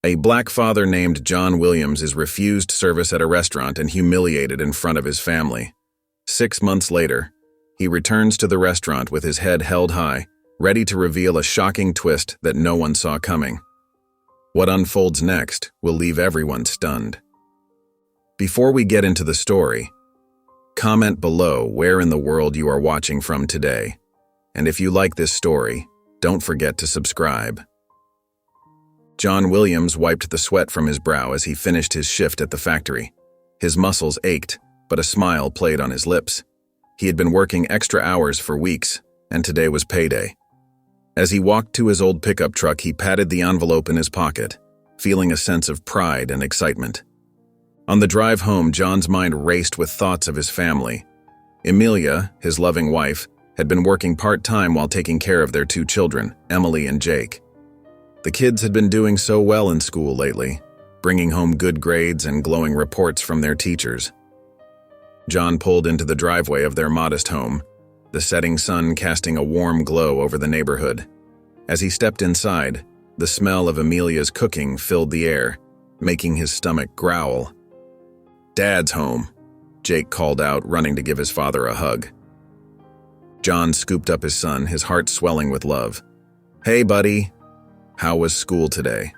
A black father named John Williams is refused service at a restaurant and humiliated in front of his family. 6 months later, he returns to the restaurant with his head held high, ready to reveal a shocking twist that no one saw coming. What unfolds next will leave everyone stunned. Before we get into the story, comment below where in the world you are watching from today. And if you like this story, don't forget to subscribe. John Williams wiped the sweat from his brow as he finished his shift at the factory. His muscles ached, but a smile played on his lips. He had been working extra hours for weeks, and today was payday. As he walked to his old pickup truck, he patted the envelope in his pocket, feeling a sense of pride and excitement. On the drive home, John's mind raced with thoughts of his family. Amelia, his loving wife, had been working part-time while taking care of their 2 children, Emily and Jake. The kids had been doing so well in school lately, bringing home good grades and glowing reports from their teachers. John pulled into the driveway of their modest home, the setting sun casting a warm glow over the neighborhood. As he stepped inside, the smell of Amelia's cooking filled the air, making his stomach growl. "Dad's home," Jake called out, running to give his father a hug. John scooped up his son, his heart swelling with love. "Hey, buddy. How was school today?"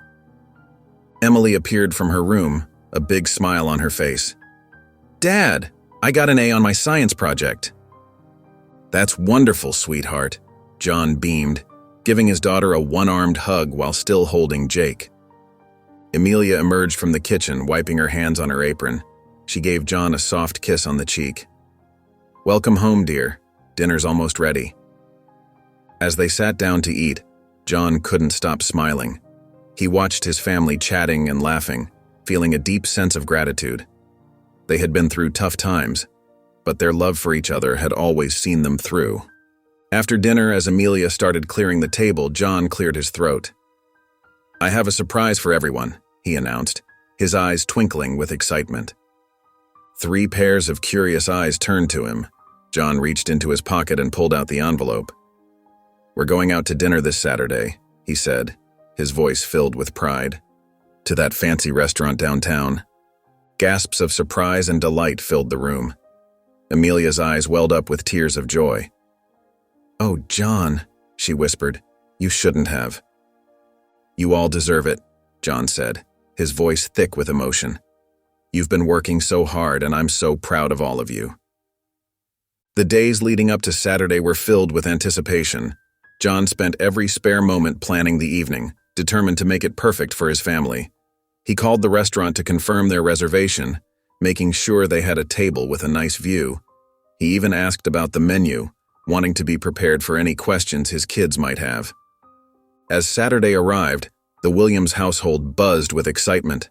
Emily appeared from her room, a big smile on her face. "Dad, I got an A on my science project." "That's wonderful, sweetheart," John beamed, giving his daughter a one-armed hug while still holding Jake. Amelia emerged from the kitchen, wiping her hands on her apron. She gave John a soft kiss on the cheek. "Welcome home, dear. Dinner's almost ready." As they sat down to eat, John couldn't stop smiling. He watched his family chatting and laughing, feeling a deep sense of gratitude. They had been through tough times, but their love for each other had always seen them through. After dinner, as Amelia started clearing the table, John cleared his throat. "I have a surprise for everyone," he announced, his eyes twinkling with excitement. 3 pairs of curious eyes turned to him. John reached into his pocket and pulled out the envelope. "We're going out to dinner this Saturday," he said, his voice filled with pride. "To that fancy restaurant downtown." Gasps of surprise and delight filled the room. Amelia's eyes welled up with tears of joy. "Oh, John," she whispered, "you shouldn't have." "You all deserve it," John said, his voice thick with emotion. "You've been working so hard, and I'm so proud of all of you." The days leading up to Saturday were filled with anticipation. John spent every spare moment planning the evening, determined to make it perfect for his family. He called the restaurant to confirm their reservation, making sure they had a table with a nice view. He even asked about the menu, wanting to be prepared for any questions his kids might have. As Saturday arrived, the Williams household buzzed with excitement.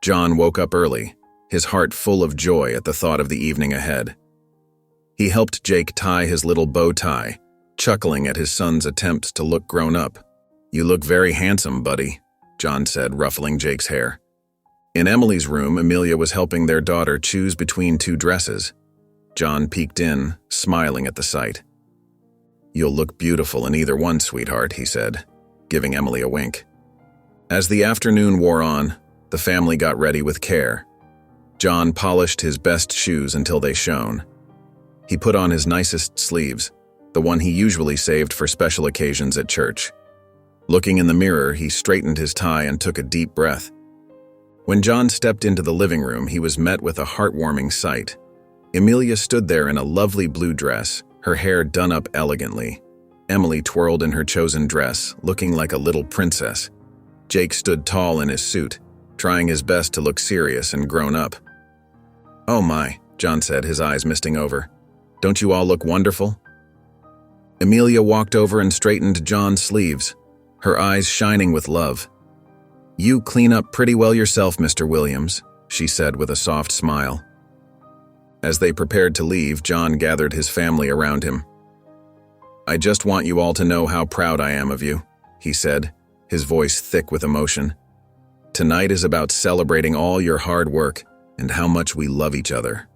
John woke up early, his heart full of joy at the thought of the evening ahead. He helped Jake tie his little bow tie, chuckling at his son's attempts to look grown up. "You look very handsome, buddy," John said, ruffling Jake's hair. In Emily's room, Amelia was helping their daughter choose between 2 dresses. John peeked in, smiling at the sight. "You'll look beautiful in either one, sweetheart," he said, giving Emily a wink. As the afternoon wore on, the family got ready with care. John polished his best shoes until they shone. He put on his nicest sleeves, the one he usually saved for special occasions at church. Looking in the mirror, he straightened his tie and took a deep breath. When John stepped into the living room, he was met with a heartwarming sight. Amelia stood there in a lovely blue dress, her hair done up elegantly. Emily twirled in her chosen dress, looking like a little princess. Jake stood tall in his suit, trying his best to look serious and grown up. "Oh my," John said, his eyes misting over. "Don't you all look wonderful?" Amelia walked over and straightened John's sleeves, her eyes shining with love. "You clean up pretty well yourself, Mr. Williams," she said with a soft smile. As they prepared to leave, John gathered his family around him. "I just want you all to know how proud I am of you," he said, his voice thick with emotion. "Tonight is about celebrating all your hard work and how much we love each other."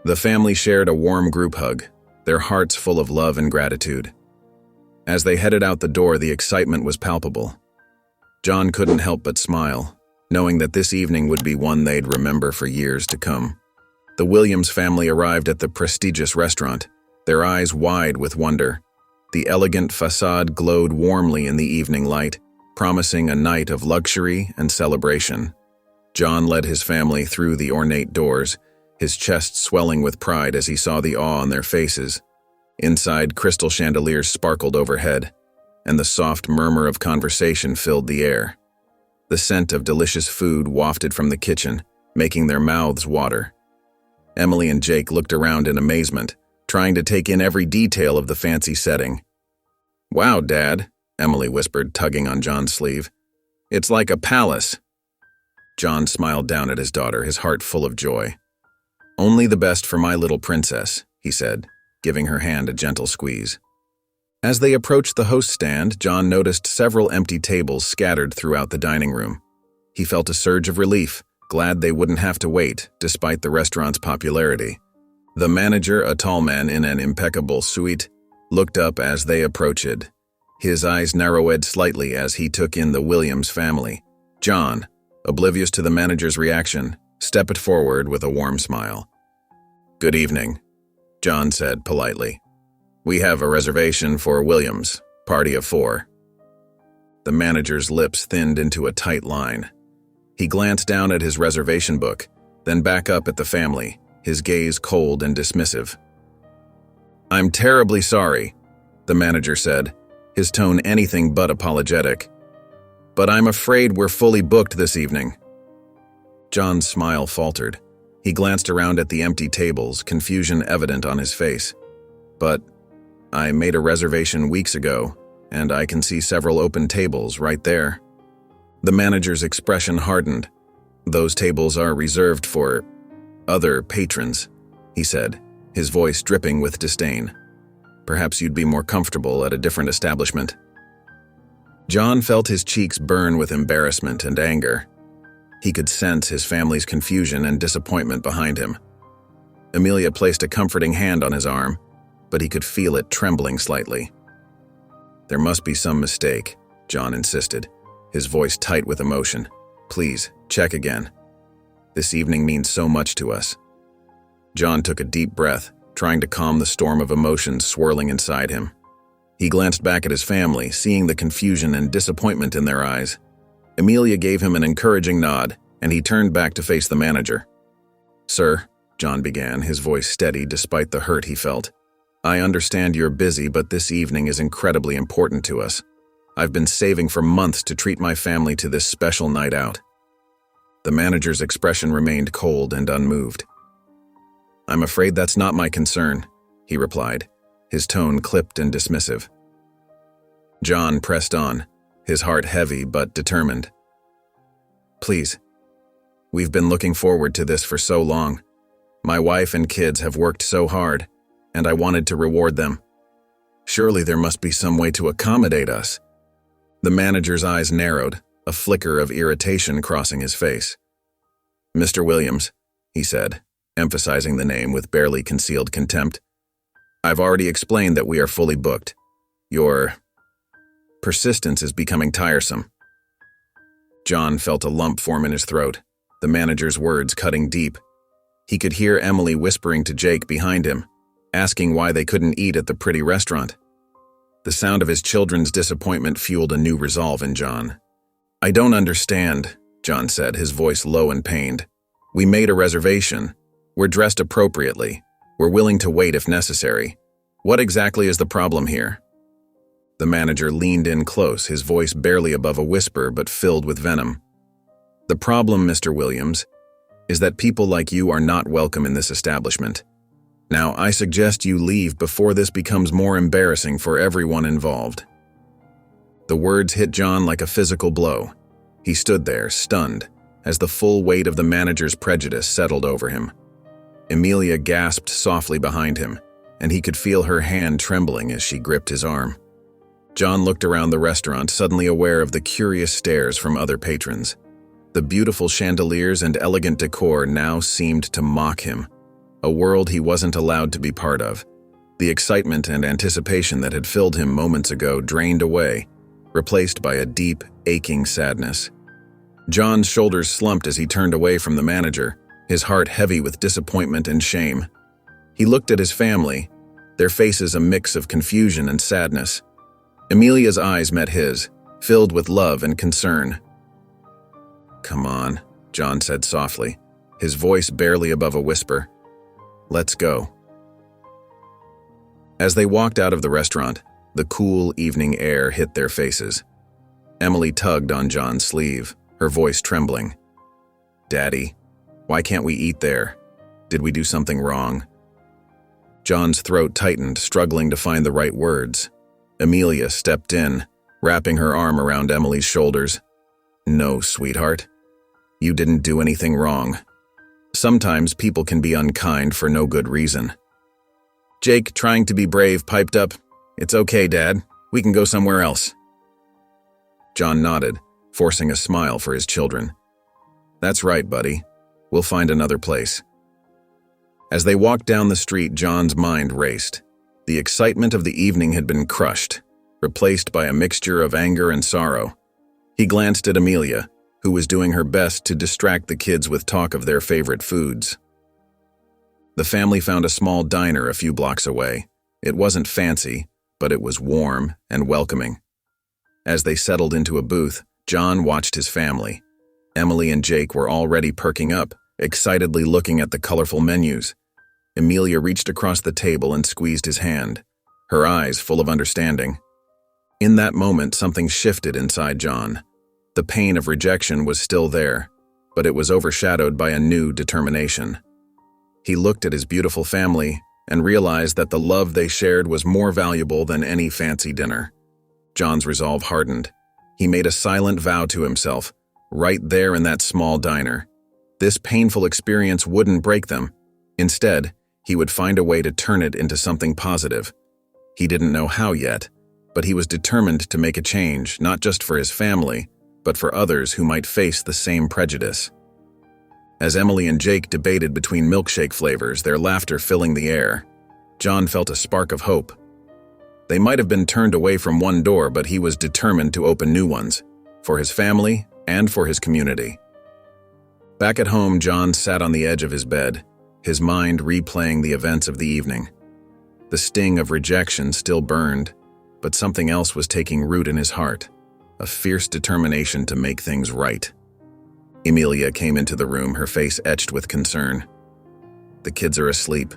The family shared a warm group hug, their hearts full of love and gratitude. As they headed out the door, the excitement was palpable. John couldn't help but smile, knowing that this evening would be one they'd remember for years to come. The Williams family arrived at the prestigious restaurant, their eyes wide with wonder. The elegant facade glowed warmly in the evening light, promising a night of luxury and celebration. John led his family through the ornate doors, his chest swelling with pride as he saw the awe on their faces. Inside, crystal chandeliers sparkled overhead, and the soft murmur of conversation filled the air. The scent of delicious food wafted from the kitchen, making their mouths water. Emily and Jake looked around in amazement, trying to take in every detail of the fancy setting. "Wow, Dad," Emily whispered, tugging on John's sleeve. "It's like a palace." John smiled down at his daughter, his heart full of joy. "Only the best for my little princess," he said, giving her hand a gentle squeeze. As they approached the host stand, John noticed several empty tables scattered throughout the dining room. He felt a surge of relief, glad they wouldn't have to wait, despite the restaurant's popularity. The manager, a tall man in an impeccable suite, looked up as they approached. His eyes narrowed slightly as he took in the Williams family. John, oblivious to the manager's reaction, stepped forward with a warm smile. "Good evening," John said politely. "We have a reservation for Williams, party of 4. The manager's lips thinned into a tight line. He glanced down at his reservation book, then back up at the family, his gaze cold and dismissive. "I'm terribly sorry," the manager said, his tone anything but apologetic. "But I'm afraid we're fully booked this evening." John's smile faltered. He glanced around at the empty tables, confusion evident on his face. "But I made a reservation weeks ago, and I can see several open tables right there." The manager's expression hardened. "Those tables are reserved for other patrons," he said, his voice dripping with disdain. "Perhaps you'd be more comfortable at a different establishment." John felt his cheeks burn with embarrassment and anger. He could sense his family's confusion and disappointment behind him. Amelia placed a comforting hand on his arm, but he could feel it trembling slightly. "There must be some mistake," John insisted, his voice tight with emotion. "Please, check again. This evening means so much to us." John took a deep breath, trying to calm the storm of emotions swirling inside him. He glanced back at his family, seeing the confusion and disappointment in their eyes. Amelia gave him an encouraging nod, and he turned back to face the manager. "Sir," John began, his voice steady despite the hurt he felt. "I understand you're busy, but this evening is incredibly important to us. I've been saving for months to treat my family to this special night out." The manager's expression remained cold and unmoved. "I'm afraid that's not my concern," he replied, his tone clipped and dismissive. John pressed on, his heart heavy but determined. "Please, we've been looking forward to this for so long. My wife and kids have worked so hard, and I wanted to reward them. Surely there must be some way to accommodate us." The manager's eyes narrowed, a flicker of irritation crossing his face. "Mr. Williams," he said, emphasizing the name with barely concealed contempt, "I've already explained that we are fully booked. Your persistence is becoming tiresome." John felt a lump form in his throat, the manager's words cutting deep. He could hear Emily whispering to Jake behind him, asking why they couldn't eat at the pretty restaurant. The sound of his children's disappointment fueled a new resolve in John. "I don't understand," John said, his voice low and pained. "We made a reservation. We're dressed appropriately. We're willing to wait if necessary. What exactly is the problem here?" The manager leaned in close, his voice barely above a whisper but filled with venom. "The problem, Mr. Williams, is that people like you are not welcome in this establishment. Now, I suggest you leave before this becomes more embarrassing for everyone involved." The words hit John like a physical blow. He stood there, stunned, as the full weight of the manager's prejudice settled over him. Amelia gasped softly behind him, and he could feel her hand trembling as she gripped his arm. John looked around the restaurant, suddenly aware of the curious stares from other patrons. The beautiful chandeliers and elegant decor now seemed to mock him, a world he wasn't allowed to be part of. The excitement and anticipation that had filled him moments ago drained away, replaced by a deep, aching sadness. John's shoulders slumped as he turned away from the manager, his heart heavy with disappointment and shame. He looked at his family, their faces a mix of confusion and sadness. Emilia's eyes met his, filled with love and concern. "Come on," John said softly, his voice barely above a whisper. "Let's go." As they walked out of the restaurant, the cool evening air hit their faces. Emily tugged on John's sleeve, her voice trembling. "Daddy, why can't we eat there? Did we do something wrong?" John's throat tightened, struggling to find the right words. Emilia stepped in, wrapping her arm around Emily's shoulders. "No, sweetheart. You didn't do anything wrong. Sometimes people can be unkind for no good reason." Jake, trying to be brave, piped up, "It's okay, Dad. We can go somewhere else." John nodded, forcing a smile for his children. "That's right, buddy. We'll find another place." As they walked down the street, John's mind raced. The excitement of the evening had been crushed, replaced by a mixture of anger and sorrow. He glanced at Emilia, who was doing her best to distract the kids with talk of their favorite foods. The family found a small diner a few blocks away. It wasn't fancy, but it was warm and welcoming. As they settled into a booth, John watched his family. Emily and Jake were already perking up, excitedly looking at the colorful menus. Emilia reached across the table and squeezed his hand, her eyes full of understanding. In that moment, something shifted inside John. The pain of rejection was still there, but it was overshadowed by a new determination. He looked at his beautiful family and realized that the love they shared was more valuable than any fancy dinner. John's resolve hardened. He made a silent vow to himself, right there in that small diner. This painful experience wouldn't break them. Instead, he would find a way to turn it into something positive. He didn't know how yet, but he was determined to make a change, not just for his family, but for others who might face the same prejudice. As Emily and Jake debated between milkshake flavors, their laughter filling the air, John felt a spark of hope. They might have been turned away from one door, but he was determined to open new ones, for his family and for his community. Back at home, John sat on the edge of his bed, his mind replaying the events of the evening. The sting of rejection still burned, but something else was taking root in his heart, a fierce determination to make things right. Emilia came into the room, her face etched with concern. "The kids are asleep,"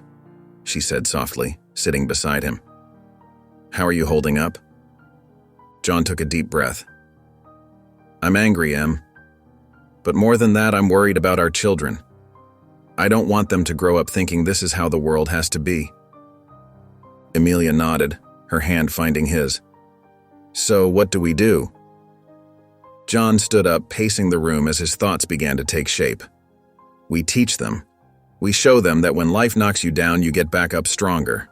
she said softly, sitting beside him. "How are you holding up?" John took a deep breath. "I'm angry, Em. But more than that, I'm worried about our children. I don't want them to grow up thinking this is how the world has to be." Emilia nodded, her hand finding his. "So what do we do?" John stood up, pacing the room as his thoughts began to take shape. "We teach them. We show them that when life knocks you down, you get back up stronger."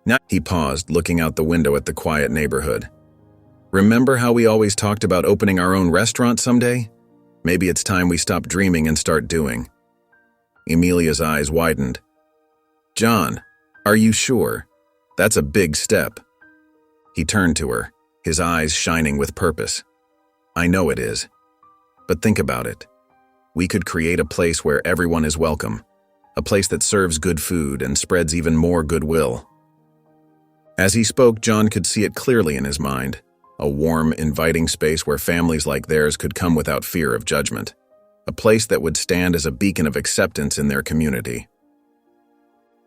Now he paused, looking out the window at the quiet neighborhood. "Remember how we always talked about opening our own restaurant someday? Maybe it's time we stop dreaming and start doing." Emilia's eyes widened. "John, are you sure? That's a big step." He turned to her, his eyes shining with purpose. "I know it is. But think about it. We could create a place where everyone is welcome, a place that serves good food and spreads even more goodwill." As he spoke, John could see it clearly in his mind, a warm, inviting space where families like theirs could come without fear of judgment, a place that would stand as a beacon of acceptance in their community.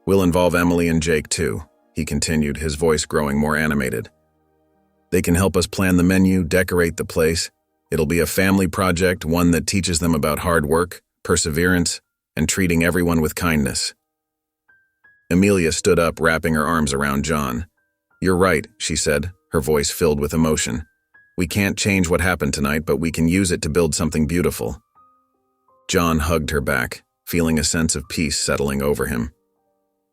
"We'll involve Emily and Jake too," he continued, his voice growing more animated. "They can help us plan the menu, decorate the place. It'll be a family project, one that teaches them about hard work, perseverance, and treating everyone with kindness." Emilia stood up, wrapping her arms around John. "You're right," she said, her voice filled with emotion. "We can't change what happened tonight, but we can use it to build something beautiful." John hugged her back, feeling a sense of peace settling over him.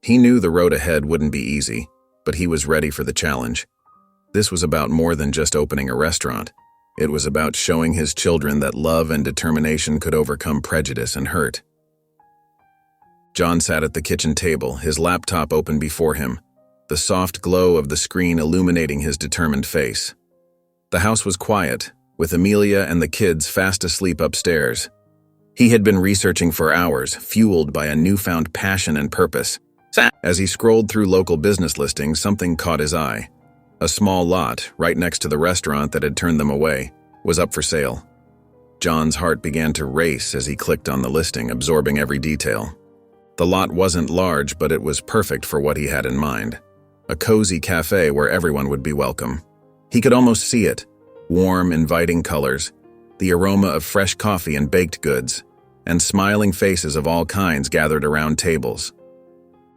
He knew the road ahead wouldn't be easy, but he was ready for the challenge. This was about more than just opening a restaurant. It was about showing his children that love and determination could overcome prejudice and hurt. John sat at the kitchen table, his laptop open before him, the soft glow of the screen illuminating his determined face. The house was quiet, with Amelia and the kids fast asleep upstairs. He had been researching for hours, fueled by a newfound passion and purpose. As he scrolled through local business listings, something caught his eye. A small lot, right next to the restaurant that had turned them away, was up for sale. John's heart began to race as he clicked on the listing, absorbing every detail. The lot wasn't large, but it was perfect for what he had in mind. A cozy cafe where everyone would be welcome. He could almost see it. Warm, inviting colors, the aroma of fresh coffee and baked goods, and smiling faces of all kinds gathered around tables.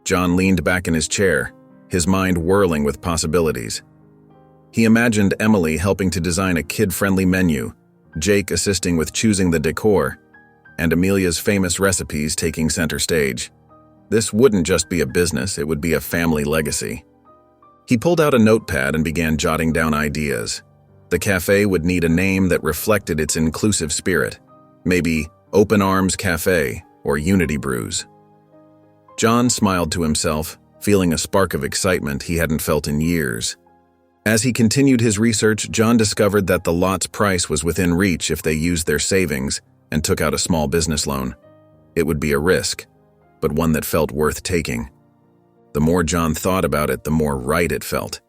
John leaned back in his chair, his mind whirling with possibilities. He imagined Emily helping to design a kid-friendly menu, Jake assisting with choosing the decor, and Amelia's famous recipes taking center stage. This wouldn't just be a business, it would be a family legacy. He pulled out a notepad and began jotting down ideas. The cafe would need a name that reflected its inclusive spirit. Maybe Open Arms Cafe or Unity Brews. John smiled to himself, feeling a spark of excitement he hadn't felt in years. As he continued his research, John discovered that the lot's price was within reach if they used their savings and took out a small business loan. It would be a risk, but one that felt worth taking. The more John thought about it, the more right it felt.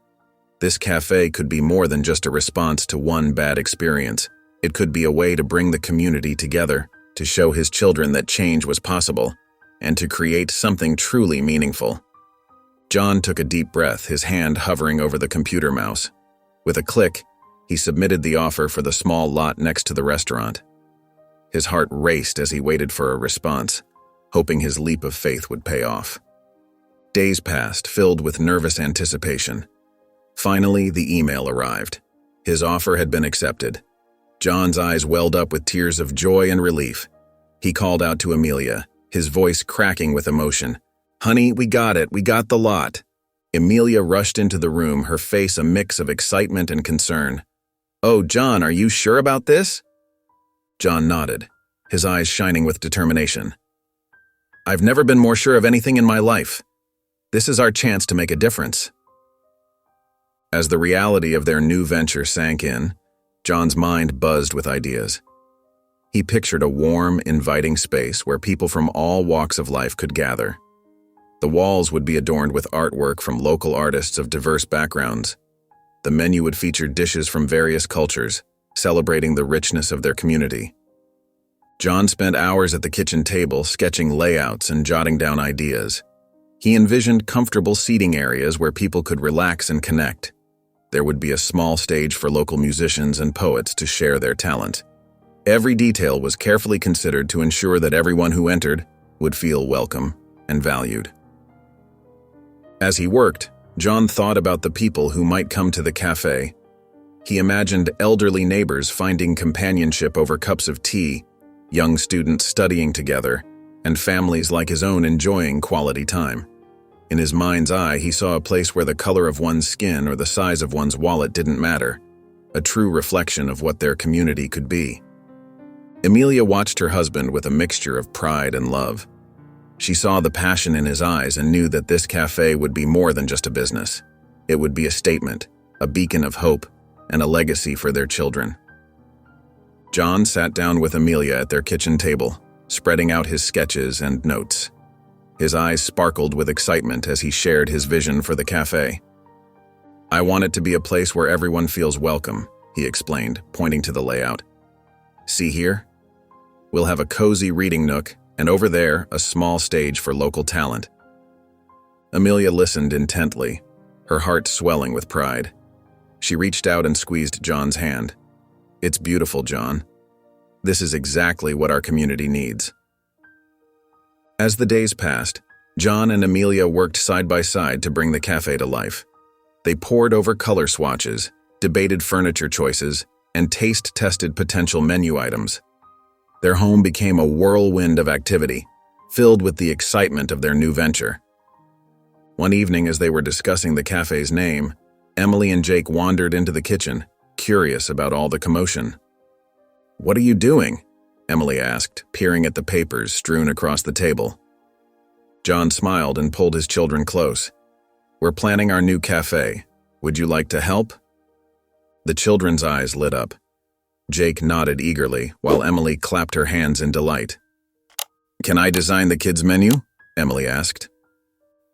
This cafe could be more than just a response to one bad experience. It could be a way to bring the community together, to show his children that change was possible, and to create something truly meaningful. John took a deep breath, his hand hovering over the computer mouse. With a click, he submitted the offer for the small lot next to the restaurant. His heart raced as he waited for a response, hoping his leap of faith would pay off. Days passed, filled with nervous anticipation. Finally, the email arrived. His offer had been accepted. John's eyes welled up with tears of joy and relief. He called out to Amelia, his voice cracking with emotion. "Honey, we got it. We got the lot." Amelia rushed into the room, her face a mix of excitement and concern. "Oh, John, are you sure about this?" John nodded, his eyes shining with determination. "I've never been more sure of anything in my life. This is our chance to make a difference." As the reality of their new venture sank in, John's mind buzzed with ideas. He pictured a warm, inviting space where people from all walks of life could gather. The walls would be adorned with artwork from local artists of diverse backgrounds. The menu would feature dishes from various cultures, celebrating the richness of their community. John spent hours at the kitchen table sketching layouts and jotting down ideas. He envisioned comfortable seating areas where people could relax and connect. There would be a small stage for local musicians and poets to share their talent. Every detail was carefully considered to ensure that everyone who entered would feel welcome and valued. As he worked, John thought about the people who might come to the cafe. He imagined elderly neighbors finding companionship over cups of tea, young students studying together, and families like his own enjoying quality time. In his mind's eye, he saw a place where the color of one's skin or the size of one's wallet didn't matter, a true reflection of what their community could be. Amelia watched her husband with a mixture of pride and love. She saw the passion in his eyes and knew that this cafe would be more than just a business. It would be a statement, a beacon of hope, and a legacy for their children. John sat down with Amelia at their kitchen table, spreading out his sketches and notes. His eyes sparkled with excitement as he shared his vision for the cafe. "I want it to be a place where everyone feels welcome," he explained, pointing to the layout. "See here? We'll have a cozy reading nook, and over there, a small stage for local talent." Amelia listened intently, her heart swelling with pride. She reached out and squeezed John's hand. "It's beautiful, John. This is exactly what our community needs." As the days passed, John and Amelia worked side by side to bring the cafe to life. They pored over color swatches, debated furniture choices, and taste-tested potential menu items. Their home became a whirlwind of activity, filled with the excitement of their new venture. One evening, as they were discussing the cafe's name, Emily and Jake wandered into the kitchen, curious about all the commotion. "What are you doing?" Emily asked, peering at the papers strewn across the table. John smiled and pulled his children close. "We're planning our new cafe. Would you like to help?" The children's eyes lit up. Jake nodded eagerly, while Emily clapped her hands in delight. "Can I design the kids' menu?" Emily asked.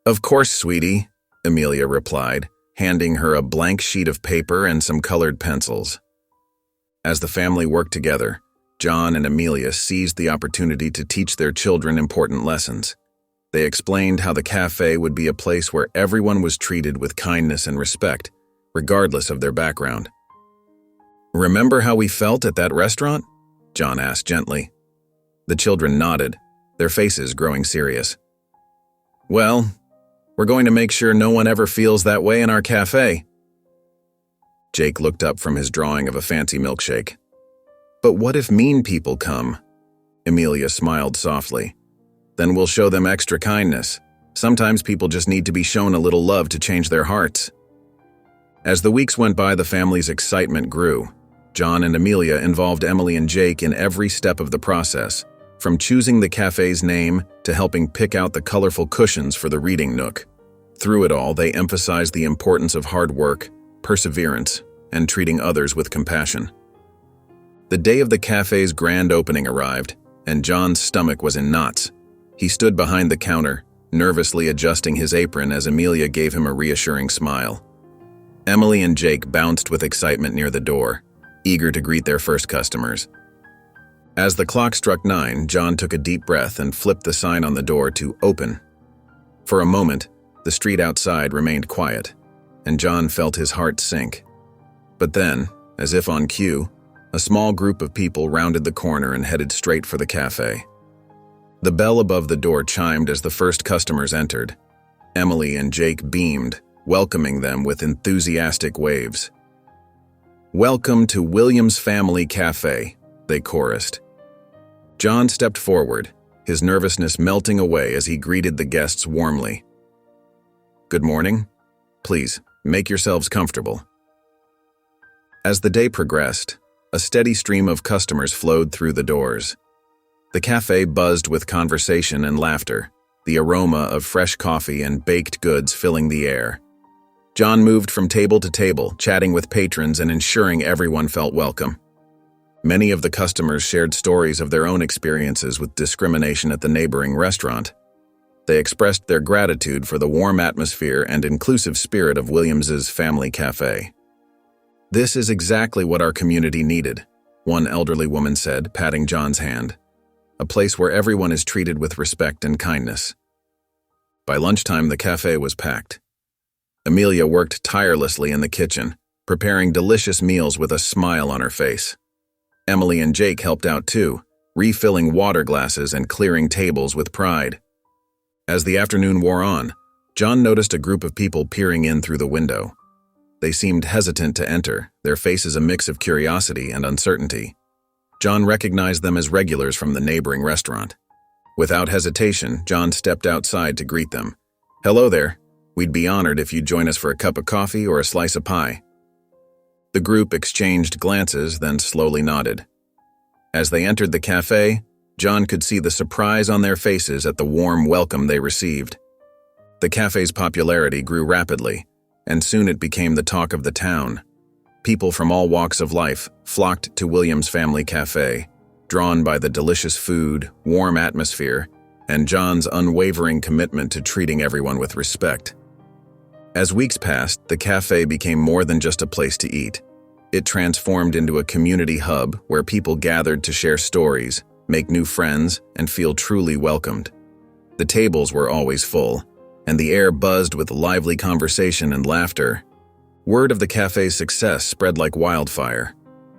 "Of course, sweetie," Amelia replied, handing her a blank sheet of paper and some colored pencils. As the family worked together, John and Amelia seized the opportunity to teach their children important lessons. They explained how the cafe would be a place where everyone was treated with kindness and respect, regardless of their background. "Remember how we felt at that restaurant?" John asked gently. The children nodded, their faces growing serious. "Well, we're going to make sure no one ever feels that way in our cafe." Jake looked up from his drawing of a fancy milkshake. "But what if mean people come?" Amelia smiled softly. "Then we'll show them extra kindness. Sometimes people just need to be shown a little love to change their hearts." As the weeks went by, the family's excitement grew. John and Amelia involved Emily and Jake in every step of the process, from choosing the cafe's name to helping pick out the colorful cushions for the reading nook. Through it all, they emphasized the importance of hard work, perseverance, and treating others with compassion. The day of the cafe's grand opening arrived, and John's stomach was in knots. He stood behind the counter, nervously adjusting his apron as Amelia gave him a reassuring smile. Emily and Jake bounced with excitement near the door, eager to greet their first customers. As the clock struck 9, John took a deep breath and flipped the sign on the door to "Open." For a moment, the street outside remained quiet, and John felt his heart sink. But then, as if on cue, a small group of people rounded the corner and headed straight for the cafe. The bell above the door chimed as the first customers entered. Emily and Jake beamed, welcoming them with enthusiastic waves. "Welcome to Williams Family Cafe," they chorused. John stepped forward, his nervousness melting away as he greeted the guests warmly. "Good morning. Please, make yourselves comfortable." As the day progressed, a steady stream of customers flowed through the doors. The cafe buzzed with conversation and laughter, the aroma of fresh coffee and baked goods filling the air. John moved from table to table, chatting with patrons and ensuring everyone felt welcome. Many of the customers shared stories of their own experiences with discrimination at the neighboring restaurant. They expressed their gratitude for the warm atmosphere and inclusive spirit of Williams's Family Cafe. "This is exactly what our community needed," one elderly woman said, patting John's hand. "A place where everyone is treated with respect and kindness." By lunchtime, the cafe was packed. Amelia worked tirelessly in the kitchen, preparing delicious meals with a smile on her face. Emily and Jake helped out too, refilling water glasses and clearing tables with pride. As the afternoon wore on, John noticed a group of people peering in through the window. They seemed hesitant to enter, their faces a mix of curiosity and uncertainty. John recognized them as regulars from the neighboring restaurant. Without hesitation, John stepped outside to greet them. "Hello there. We'd be honored if you'd join us for a cup of coffee or a slice of pie." The group exchanged glances, then slowly nodded. As they entered the cafe, John could see the surprise on their faces at the warm welcome they received. The cafe's popularity grew rapidly, and soon it became the talk of the town. People from all walks of life flocked to Williams Family Cafe, drawn by the delicious food, warm atmosphere, and John's unwavering commitment to treating everyone with respect. As weeks passed, the cafe became more than just a place to eat. It transformed into a community hub where people gathered to share stories, make new friends, and feel truly welcomed. The tables were always full, and the air buzzed with lively conversation and laughter. Word of the cafe's success spread like wildfire.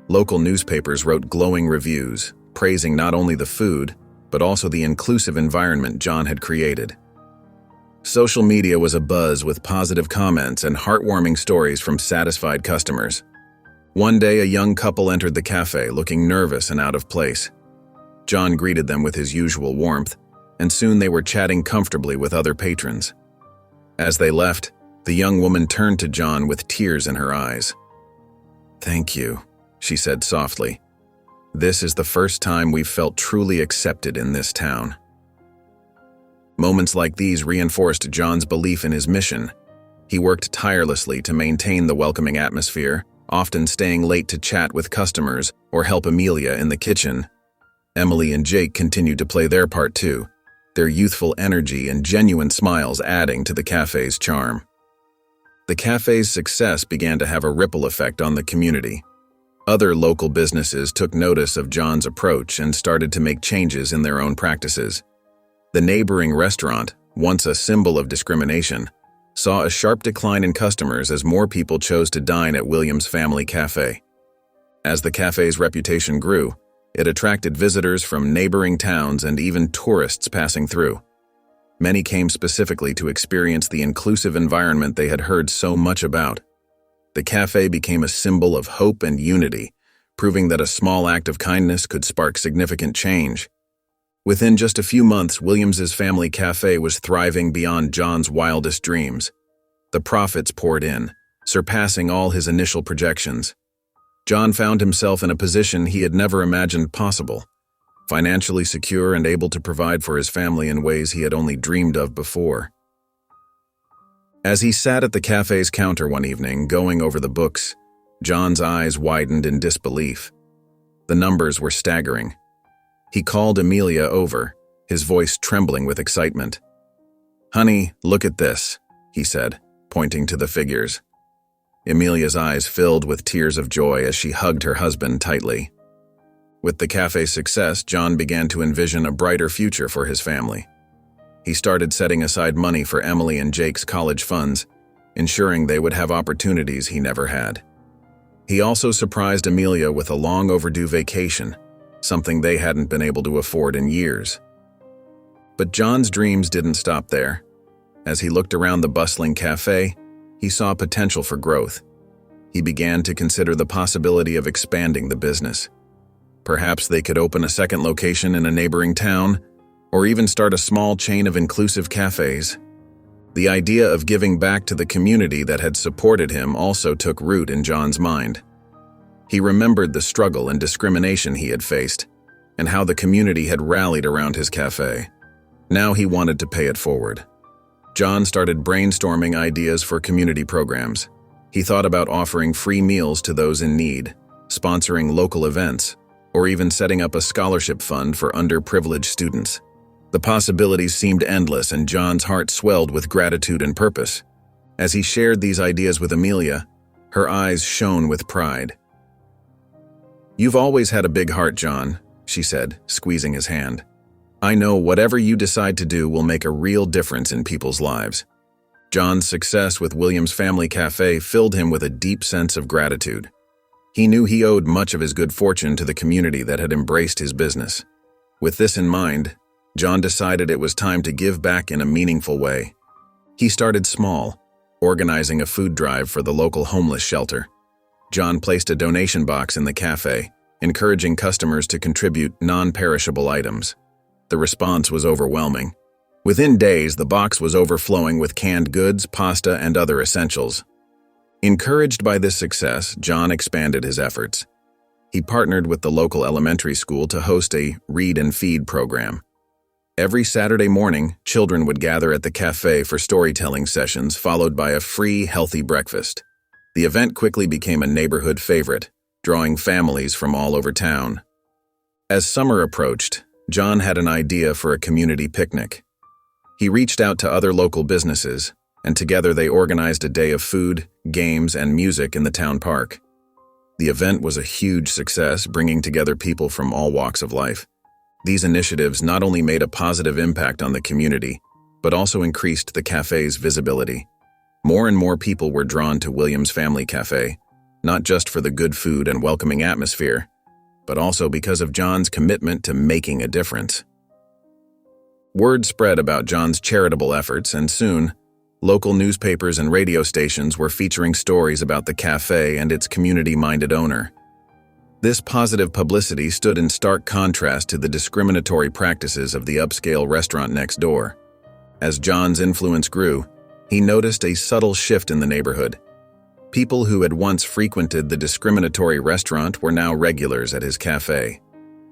Local newspapers wrote glowing reviews, praising not only the food, but also the inclusive environment John had created. Social media was abuzz with positive comments and heartwarming stories from satisfied customers. One day, a young couple entered the cafe looking nervous and out of place. John greeted them with his usual warmth, and soon they were chatting comfortably with other patrons. As they left, the young woman turned to John with tears in her eyes. "Thank you," she said softly. "This is the first time we've felt truly accepted in this town." Moments like these reinforced John's belief in his mission. He worked tirelessly to maintain the welcoming atmosphere, often staying late to chat with customers or help Amelia in the kitchen. Emily and Jake continued to play their part too, their youthful energy and genuine smiles adding to the cafe's charm. The cafe's success began to have a ripple effect on the community. Other local businesses took notice of John's approach and started to make changes in their own practices. The neighboring restaurant, once a symbol of discrimination, saw a sharp decline in customers as more people chose to dine at Williams Family Cafe. As the cafe's reputation grew, it attracted visitors from neighboring towns and even tourists passing through. Many came specifically to experience the inclusive environment they had heard so much about. The cafe became a symbol of hope and unity, proving that a small act of kindness could spark significant change. Within just a few months, Williams's Family Cafe was thriving beyond John's wildest dreams. The profits poured in, surpassing all his initial projections. John found himself in a position he had never imagined possible, financially secure and able to provide for his family in ways he had only dreamed of before. As he sat at the cafe's counter one evening, going over the books, John's eyes widened in disbelief. The numbers were staggering. He called Amelia over, his voice trembling with excitement. "Honey, look at this," he said, pointing to the figures. Amelia's eyes filled with tears of joy as she hugged her husband tightly. With the cafe's success, John began to envision a brighter future for his family. He started setting aside money for Emily and Jake's college funds, ensuring they would have opportunities he never had. He also surprised Amelia with a long overdue vacation, something they hadn't been able to afford in years. But John's dreams didn't stop there. As he looked around the bustling cafe, he saw potential for growth. He began to consider the possibility of expanding the business. Perhaps they could open a second location in a neighboring town, or even start a small chain of inclusive cafes. The idea of giving back to the community that had supported him also took root in John's mind. He remembered the struggle and discrimination he had faced, and how the community had rallied around his cafe. Now he wanted to pay it forward. John started brainstorming ideas for community programs. He thought about offering free meals to those in need, sponsoring local events, or even setting up a scholarship fund for underprivileged students. The possibilities seemed endless, and John's heart swelled with gratitude and purpose. As he shared these ideas with Amelia, her eyes shone with pride. "You've always had a big heart, John," she said, squeezing his hand. "I know whatever you decide to do will make a real difference in people's lives." John's success with Williams Family Cafe filled him with a deep sense of gratitude. He knew he owed much of his good fortune to the community that had embraced his business. With this in mind, John decided it was time to give back in a meaningful way. He started small, organizing a food drive for the local homeless shelter. John placed a donation box in the cafe, encouraging customers to contribute non-perishable items. The response was overwhelming. Within days, the box was overflowing with canned goods, pasta, and other essentials. Encouraged by this success, John expanded his efforts. He partnered with the local elementary school to host a Read and Feed program. Every Saturday morning, children would gather at the cafe for storytelling sessions, followed by a free, healthy breakfast. The event quickly became a neighborhood favorite, drawing families from all over town. As summer approached, John had an idea for a community picnic. He reached out to other local businesses, and together they organized a day of food, games, and music in the town park. The event was a huge success, bringing together people from all walks of life. These initiatives not only made a positive impact on the community, but also increased the cafe's visibility. More and more people were drawn to Williams Family Cafe, not just for the good food and welcoming atmosphere, but also because of John's commitment to making a difference. Word spread about John's charitable efforts, and soon, local newspapers and radio stations were featuring stories about the cafe and its community-minded owner. This positive publicity stood in stark contrast to the discriminatory practices of the upscale restaurant next door. As John's influence grew, he noticed a subtle shift in the neighborhood. People who had once frequented the discriminatory restaurant were now regulars at his cafe.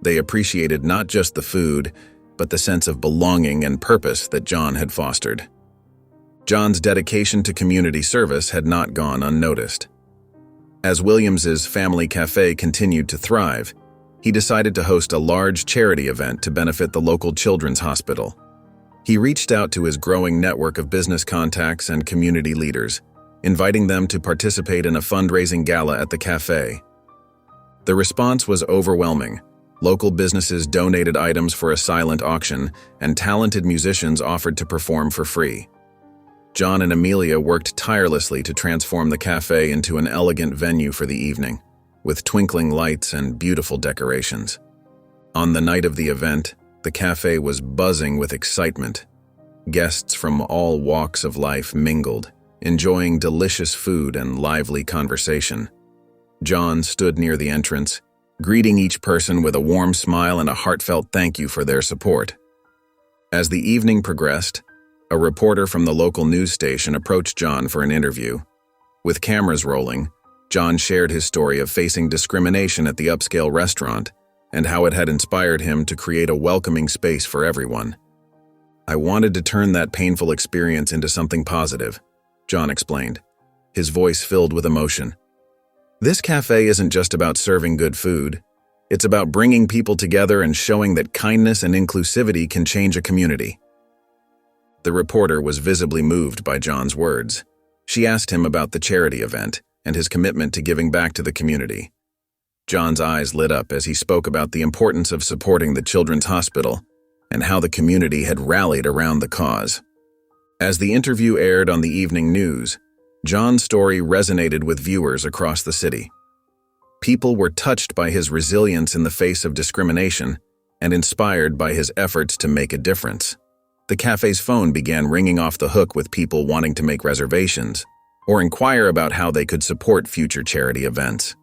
They appreciated not just the food, but the sense of belonging and purpose that John had fostered. John's dedication to community service had not gone unnoticed. As Williams's family cafe continued to thrive, he decided to host a large charity event to benefit the local children's hospital. He reached out to his growing network of business contacts and community leaders, inviting them to participate in a fundraising gala at the cafe. The response was overwhelming. Local businesses donated items for a silent auction, and talented musicians offered to perform for free. John and Amelia worked tirelessly to transform the cafe into an elegant venue for the evening, with twinkling lights and beautiful decorations. On the night of the event, the cafe was buzzing with excitement. Guests from all walks of life mingled, enjoying delicious food and lively conversation. John stood near the entrance, greeting each person with a warm smile and a heartfelt thank you for their support. As the evening progressed, a reporter from the local news station approached John for an interview. With cameras rolling, John shared his story of facing discrimination at the upscale restaurant and how it had inspired him to create a welcoming space for everyone. "I wanted to turn that painful experience into something positive," John explained, his voice filled with emotion. "This cafe isn't just about serving good food. It's about bringing people together and showing that kindness and inclusivity can change a community." The reporter was visibly moved by John's words. She asked him about the charity event and his commitment to giving back to the community. John's eyes lit up as he spoke about the importance of supporting the children's hospital and how the community had rallied around the cause. As the interview aired on the evening news, John's story resonated with viewers across the city. People were touched by his resilience in the face of discrimination and inspired by his efforts to make a difference. The cafe's phone began ringing off the hook with people wanting to make reservations or inquire about how they could support future charity events.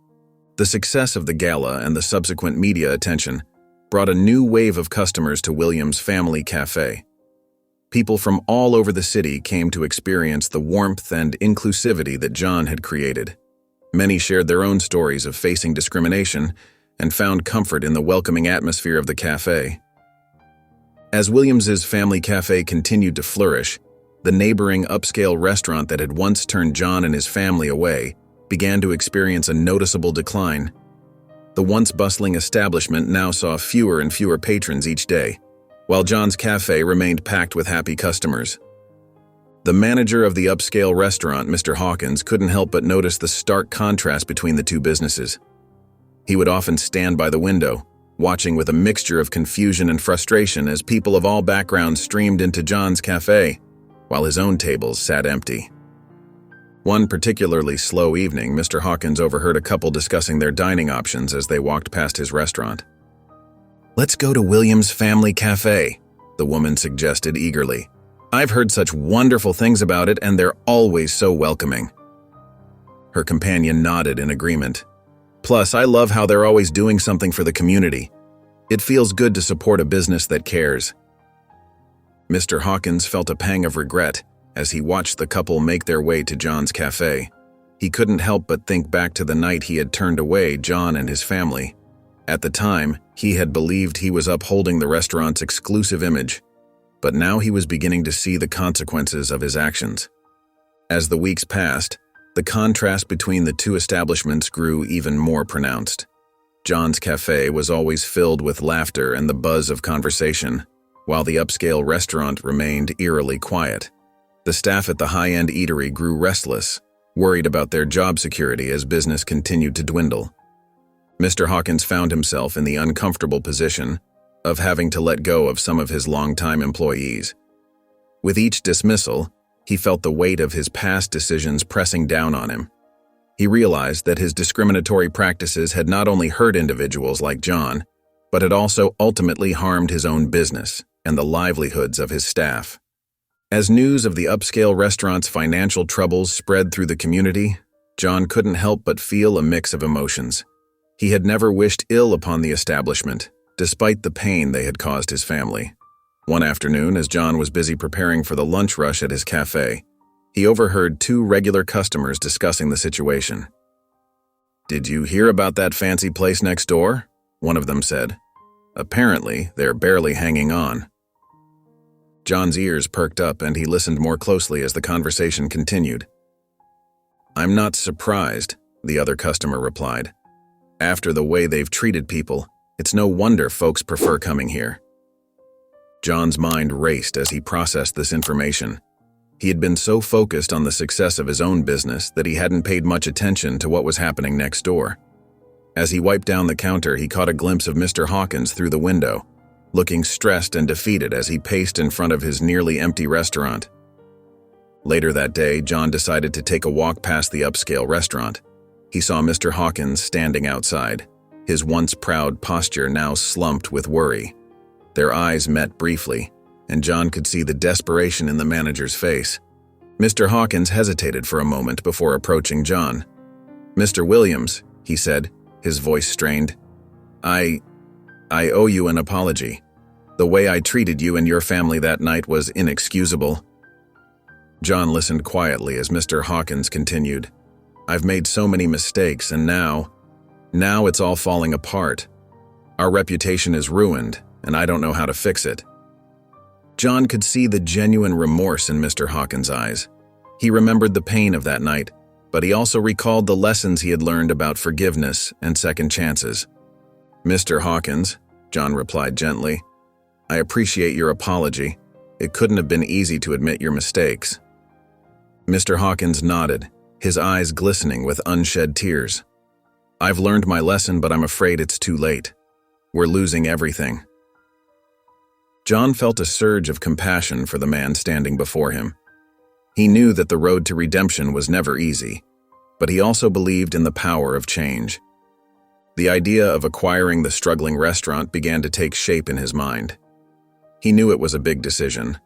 The success of the gala and the subsequent media attention brought a new wave of customers to Williams' family cafe. People from all over the city came to experience the warmth and inclusivity that John had created. Many shared their own stories of facing discrimination and found comfort in the welcoming atmosphere of the cafe. As Williams's family cafe continued to flourish, the neighboring upscale restaurant that had once turned John and his family away began to experience a noticeable decline. The once bustling establishment now saw fewer and fewer patrons each day, while John's cafe remained packed with happy customers. The manager of the upscale restaurant, Mr. Hawkins, couldn't help but notice the stark contrast between the two businesses. He would often stand by the window, watching with a mixture of confusion and frustration as people of all backgrounds streamed into John's cafe, while his own tables sat empty. One particularly slow evening, Mr. Hawkins overheard a couple discussing their dining options as they walked past his restaurant. "Let's go to Williams' Family Cafe," the woman suggested eagerly. "I've heard such wonderful things about it, and they're always so welcoming." Her companion nodded in agreement. "Plus, I love how they're always doing something for the community. It feels good to support a business that cares." Mr. Hawkins felt a pang of regret as he watched the couple make their way to John's cafe. He couldn't help but think back to the night he had turned away John and his family. At the time, he had believed he was upholding the restaurant's exclusive image, but now he was beginning to see the consequences of his actions. As the weeks passed, the contrast between the two establishments grew even more pronounced. John's cafe was always filled with laughter and the buzz of conversation, while the upscale restaurant remained eerily quiet. The staff at the high-end eatery grew restless, worried about their job security as business continued to dwindle. Mr. Hawkins found himself in the uncomfortable position of having to let go of some of his longtime employees. With each dismissal, he felt the weight of his past decisions pressing down on him. He realized that his discriminatory practices had not only hurt individuals like John, but had also ultimately harmed his own business and the livelihoods of his staff. As news of the upscale restaurant's financial troubles spread through the community, John couldn't help but feel a mix of emotions. He had never wished ill upon the establishment, despite the pain they had caused his family. One afternoon, as John was busy preparing for the lunch rush at his cafe, he overheard two regular customers discussing the situation. "Did you hear about that fancy place next door?" one of them said. "Apparently, they're barely hanging on." John's ears perked up and he listened more closely as the conversation continued. "I'm not surprised," the other customer replied. After the way they've treated people, it's no wonder folks prefer coming here. John's mind raced as he processed this information. He had been so focused on the success of his own business that he hadn't paid much attention to what was happening next door. As he wiped down the counter, he caught a glimpse of Mr. Hawkins through the window, looking stressed and defeated as he paced in front of his nearly empty restaurant. Later that day, John decided to take a walk past the upscale restaurant. He saw Mr. Hawkins standing outside, his once proud posture now slumped with worry. Their eyes met briefly, and John could see the desperation in the manager's face. Mr. Hawkins hesitated for a moment before approaching John. "Mr. Williams," he said, his voice strained, I owe you an apology. The way I treated you and your family that night was inexcusable." John listened quietly as Mr. Hawkins continued. "I've made so many mistakes, and now it's all falling apart. Our reputation is ruined, and I don't know how to fix it." John could see the genuine remorse in Mr. Hawkins' eyes. He remembered the pain of that night, but he also recalled the lessons he had learned about forgiveness and second chances. "Mr. Hawkins," John replied gently, "I appreciate your apology. It couldn't have been easy to admit your mistakes." Mr. Hawkins nodded, his eyes glistening with unshed tears. "I've learned my lesson, but I'm afraid it's too late. We're losing everything." John felt a surge of compassion for the man standing before him. He knew that the road to redemption was never easy, but he also believed in the power of change. The idea of acquiring the struggling restaurant began to take shape in his mind. He knew it was a big decision,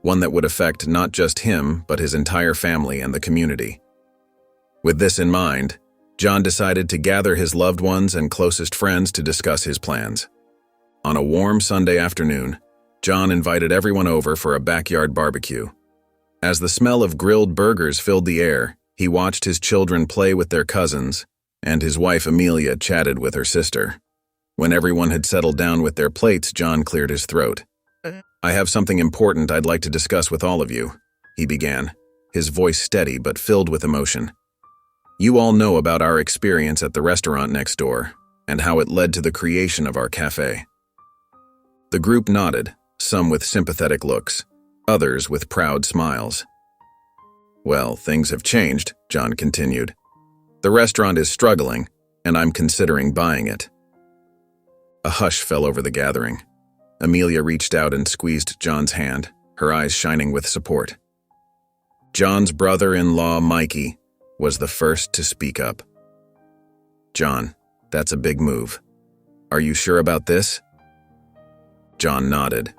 one that would affect not just him, but his entire family and the community. With this in mind, John decided to gather his loved ones and closest friends to discuss his plans. On a warm Sunday afternoon, John invited everyone over for a backyard barbecue. As the smell of grilled burgers filled the air, he watched his children play with their cousins, and his wife Amelia chatted with her sister. When everyone had settled down with their plates, John cleared his throat. "I have something important I'd like to discuss with all of you," he began, his voice steady but filled with emotion. "You all know about our experience at the restaurant next door, and how it led to the creation of our cafe." The group nodded, some with sympathetic looks, others with proud smiles. "Well, things have changed," John continued. "The restaurant is struggling, and I'm considering buying it." A hush fell over the gathering. Amelia reached out and squeezed John's hand, her eyes shining with support. John's brother-in-law, Mikey, was the first to speak up. "John, that's a big move. Are you sure about this?" John nodded.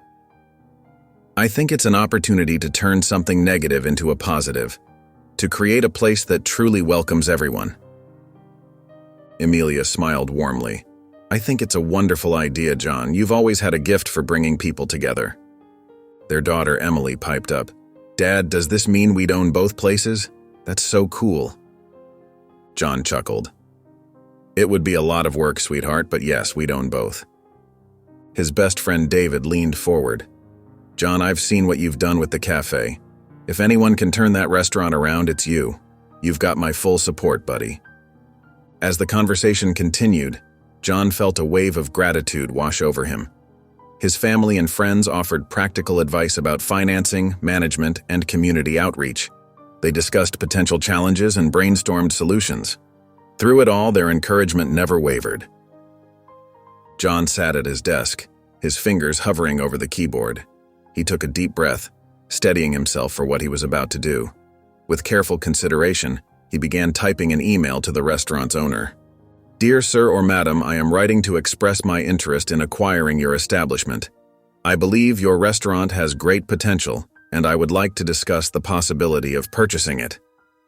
"I think it's an opportunity to turn something negative into a positive, to create a place that truly welcomes everyone." Amelia smiled warmly. "I think it's a wonderful idea, John. You've always had a gift for bringing people together." Their daughter, Emily, piped up. "Dad, does this mean we'd own both places? That's so cool." John chuckled. "It would be a lot of work, sweetheart, but yes, we'd own both." His best friend David leaned forward. "John, I've seen what you've done with the cafe. If anyone can turn that restaurant around, it's you. You've got my full support, buddy." As the conversation continued, John felt a wave of gratitude wash over him. His family and friends offered practical advice about financing, management, and community outreach. They discussed potential challenges and brainstormed solutions. Through it all, their encouragement never wavered. John sat at his desk, his fingers hovering over the keyboard. He took a deep breath, steadying himself for what he was about to do. With careful consideration, he began typing an email to the restaurant's owner. "Dear Sir or Madam, I am writing to express my interest in acquiring your establishment. I believe your restaurant has great potential, and I would like to discuss the possibility of purchasing it."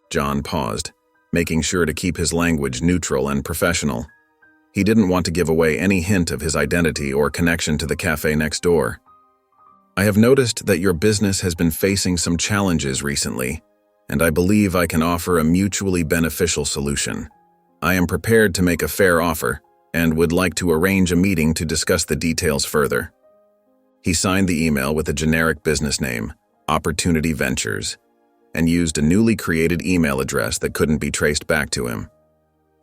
John paused, making sure to keep his language neutral and professional. He didn't want to give away any hint of his identity or connection to the cafe next door. "I have noticed that your business has been facing some challenges recently, and I believe I can offer a mutually beneficial solution. I am prepared to make a fair offer and would like to arrange a meeting to discuss the details further." He signed the email with a generic business name, Opportunity Ventures, and used a newly created email address that couldn't be traced back to him.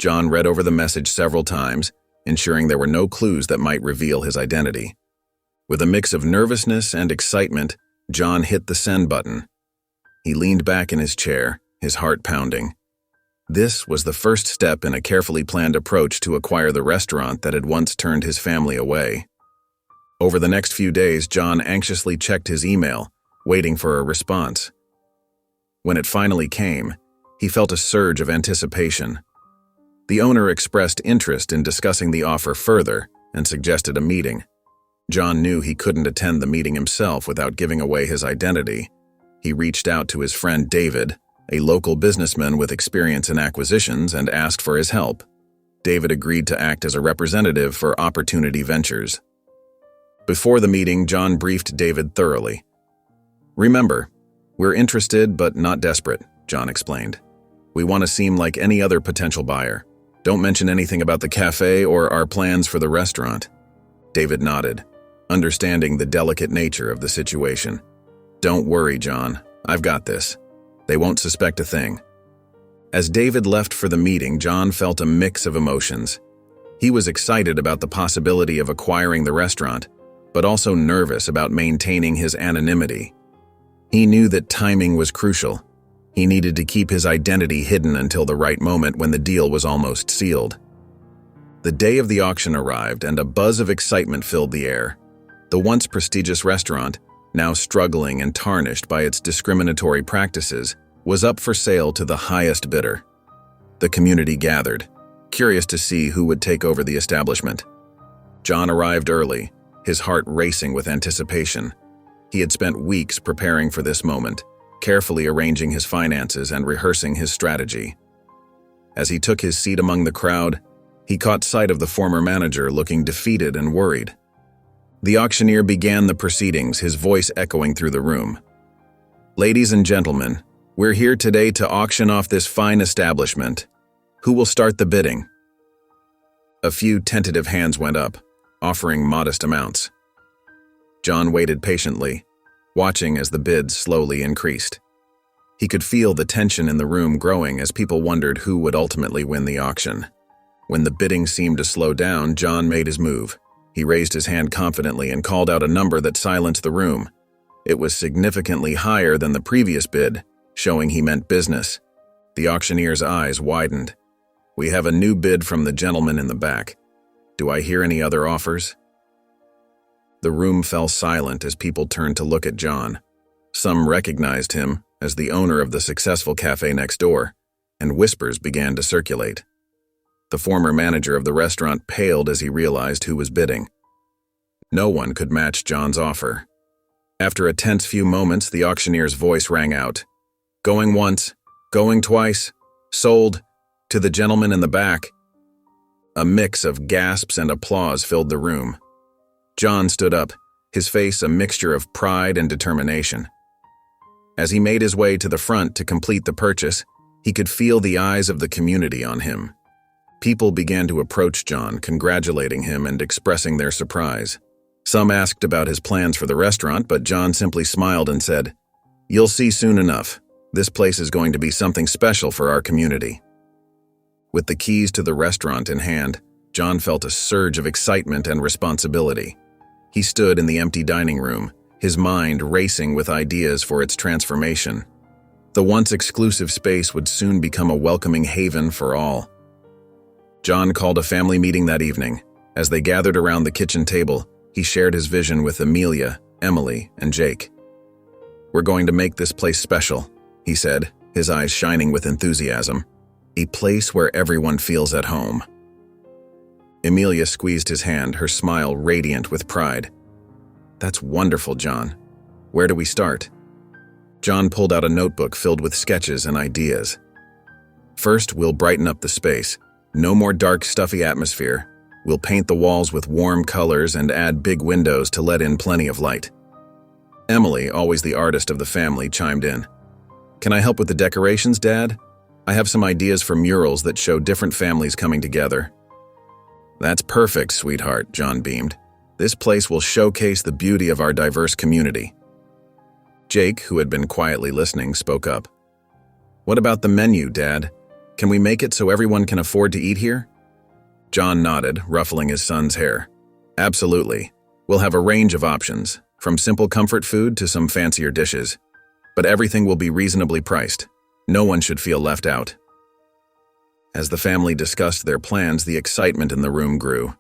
John read over the message several times, ensuring there were no clues that might reveal his identity. With a mix of nervousness and excitement, John hit the send button. He leaned back in his chair, his heart pounding. This was the first step in a carefully planned approach to acquire the restaurant that had once turned his family away. Over the next few days, John anxiously checked his email, waiting for a response. When it finally came, he felt a surge of anticipation. The owner expressed interest in discussing the offer further and suggested a meeting. John knew he couldn't attend the meeting himself without giving away his identity. He reached out to his friend David, a local businessman with experience in acquisitions, and asked for his help. David agreed to act as a representative for Opportunity Ventures. Before the meeting, John briefed David thoroughly. "Remember, we're interested but not desperate," John explained. "We want to seem like any other potential buyer. Don't mention anything about the cafe or our plans for the restaurant." David nodded, understanding the delicate nature of the situation. "Don't worry, John. I've got this. They won't suspect a thing." As David left for the meeting, John felt a mix of emotions. He was excited about the possibility of acquiring the restaurant, but also nervous about maintaining his anonymity. He knew that timing was crucial. He needed to keep his identity hidden until the right moment when the deal was almost sealed. The day of the auction arrived, and a buzz of excitement filled the air. The once prestigious restaurant, now struggling and tarnished by its discriminatory practices, was up for sale to the highest bidder. The community gathered, curious to see who would take over the establishment. John arrived early, his heart racing with anticipation. He had spent weeks preparing for this moment, carefully arranging his finances and rehearsing his strategy. As he took his seat among the crowd, he caught sight of the former manager looking defeated and worried. The auctioneer began the proceedings, his voice echoing through the room. "Ladies and gentlemen, we're here today to auction off this fine establishment. Who will start the bidding?" A few tentative hands went up, offering modest amounts. John waited patiently, watching as the bids slowly increased. He could feel the tension in the room growing as people wondered who would ultimately win the auction. When the bidding seemed to slow down, John made his move. He raised his hand confidently and called out a number that silenced the room. It was significantly higher than the previous bid, showing he meant business. The auctioneer's eyes widened. "We have a new bid from the gentleman in the back. Do I hear any other offers?" The room fell silent as people turned to look at John. Some recognized him as the owner of the successful cafe next door, and whispers began to circulate. The former manager of the restaurant paled as he realized who was bidding. No one could match John's offer. After a tense few moments, the auctioneer's voice rang out. "Going once, going twice, sold, to the gentleman in the back." A mix of gasps and applause filled the room. John stood up, his face a mixture of pride and determination. As he made his way to the front to complete the purchase, he could feel the eyes of the community on him. People began to approach John, congratulating him and expressing their surprise. Some asked about his plans for the restaurant, but John simply smiled and said, "You'll see soon enough. This place is going to be something special for our community." With the keys to the restaurant in hand, John felt a surge of excitement and responsibility. He stood in the empty dining room, his mind racing with ideas for its transformation. The once exclusive space would soon become a welcoming haven for all. John called a family meeting that evening. As they gathered around the kitchen table, he shared his vision with Amelia, Emily, and Jake. "We're going to make this place special," he said, his eyes shining with enthusiasm. "A place where everyone feels at home." Amelia squeezed his hand, her smile radiant with pride. "That's wonderful, John. Where do we start?" John pulled out a notebook filled with sketches and ideas. "First, we'll brighten up the space. No more dark, stuffy atmosphere. We'll paint the walls with warm colors and add big windows to let in plenty of light." Emily, always the artist of the family, chimed in. "Can I help with the decorations, Dad? I have some ideas for murals that show different families coming together." "That's perfect, sweetheart," John beamed. "This place will showcase the beauty of our diverse community." Jake, who had been quietly listening, spoke up. "What about the menu, Dad? Can we make it so everyone can afford to eat here? John nodded, ruffling his son's hair. Absolutely. We'll have a range of options, from simple comfort food to some fancier dishes. But everything will be reasonably priced. No one should feel left out. As the family discussed their plans, the excitement in the room grew.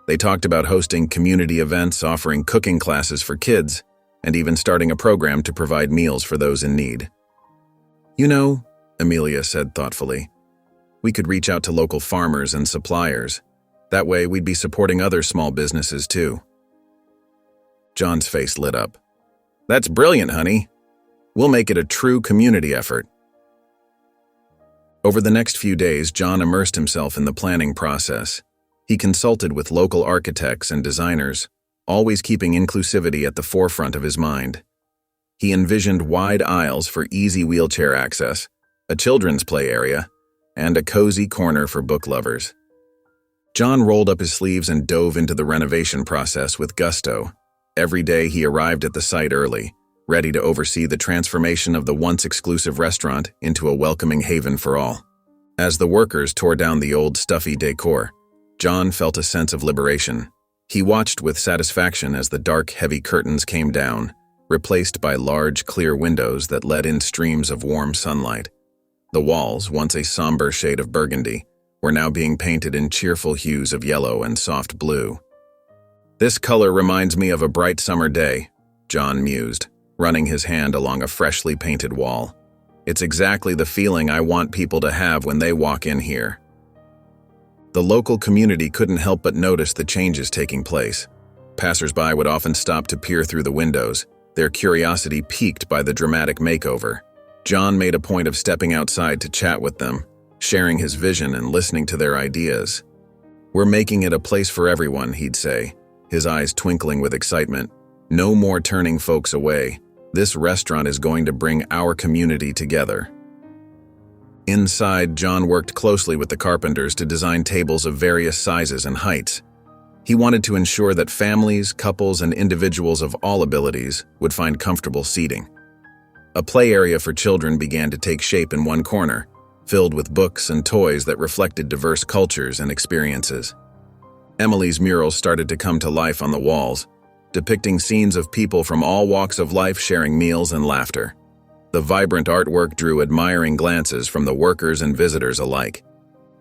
They talked about hosting community events, offering cooking classes for kids, and even starting a program to provide meals for those in need. You know, Amelia said thoughtfully, we could reach out to local farmers and suppliers. That way, we'd be supporting other small businesses too. John's face lit up. That's brilliant, honey. We'll make it a true community effort. Over the next few days, John immersed himself in the planning process. He consulted with local architects and designers, always keeping inclusivity at the forefront of his mind. He envisioned wide aisles for easy wheelchair access, a children's play area, and a cozy corner for book lovers. John rolled up his sleeves and dove into the renovation process with gusto. Every day he arrived at the site early, ready to oversee the transformation of the once exclusive restaurant into a welcoming haven for all. As the workers tore down the old stuffy decor, John felt a sense of liberation. He watched with satisfaction as the dark, heavy curtains came down, replaced by large, clear windows that let in streams of warm sunlight. The walls, once a somber shade of burgundy, were now being painted in cheerful hues of yellow and soft blue. This color reminds me of a bright summer day, John mused, running his hand along a freshly painted wall. It's exactly the feeling I want people to have when they walk in here. The local community couldn't help but notice the changes taking place. Passers-by would often stop to peer through the windows, their curiosity piqued by the dramatic makeover. John made a point of stepping outside to chat with them, sharing his vision and listening to their ideas. We're making it a place for everyone, he'd say, his eyes twinkling with excitement. No more turning folks away. This restaurant is going to bring our community together. Inside, John worked closely with the carpenters to design tables of various sizes and heights. He wanted to ensure that families, couples, and individuals of all abilities would find comfortable seating. A play area for children began to take shape in one corner, filled with books and toys that reflected diverse cultures and experiences. Emily's murals started to come to life on the walls, depicting scenes of people from all walks of life sharing meals and laughter. The vibrant artwork drew admiring glances from the workers and visitors alike.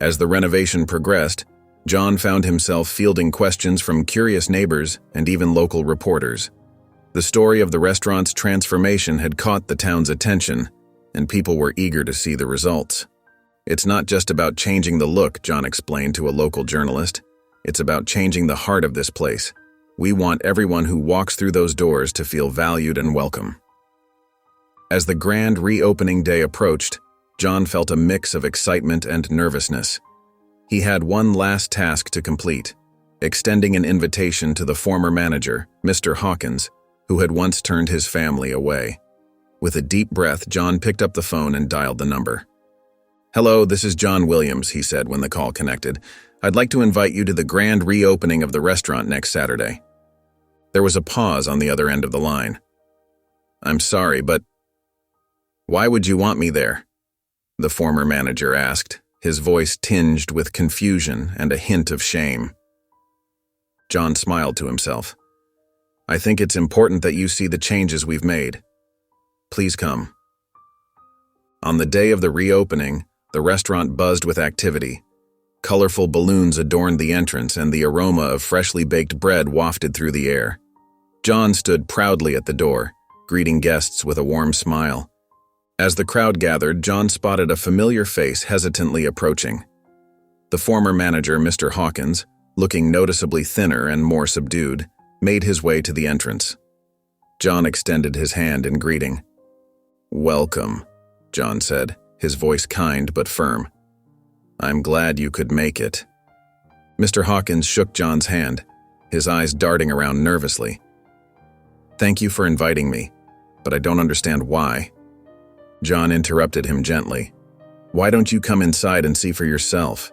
As the renovation progressed, John found himself fielding questions from curious neighbors and even local reporters. The story of the restaurant's transformation had caught the town's attention, and people were eager to see the results. It's not just about changing the look, John explained to a local journalist. It's about changing the heart of this place. We want everyone who walks through those doors to feel valued and welcome. As the grand reopening day approached, John felt a mix of excitement and nervousness. He had one last task to complete, extending an invitation to the former manager, Mr. Hawkins, who had once turned his family away. With a deep breath, John picked up the phone and dialed the number. "Hello, this is John Williams," he said when the call connected. "I'd like to invite you to the grand reopening of the restaurant next Saturday." There was a pause on the other end of the line. "I'm sorry, but why would you want me there?" the former manager asked, his voice tinged with confusion and a hint of shame. John smiled to himself. "I think it's important that you see the changes we've made. Please come." On the day of the reopening, the restaurant buzzed with activity. Colorful balloons adorned the entrance, and the aroma of freshly baked bread wafted through the air. John stood proudly at the door, greeting guests with a warm smile. As the crowd gathered, John spotted a familiar face hesitantly approaching. The former manager, Mr. Hawkins, looking noticeably thinner and more subdued, made his way to the entrance. John extended his hand in greeting. "Welcome," John said, his voice kind but firm. "I'm glad you could make it." Mr. Hawkins shook John's hand, his eyes darting around nervously. "Thank you for inviting me, but I don't understand why." John interrupted him gently. "Why don't you come inside and see for yourself?"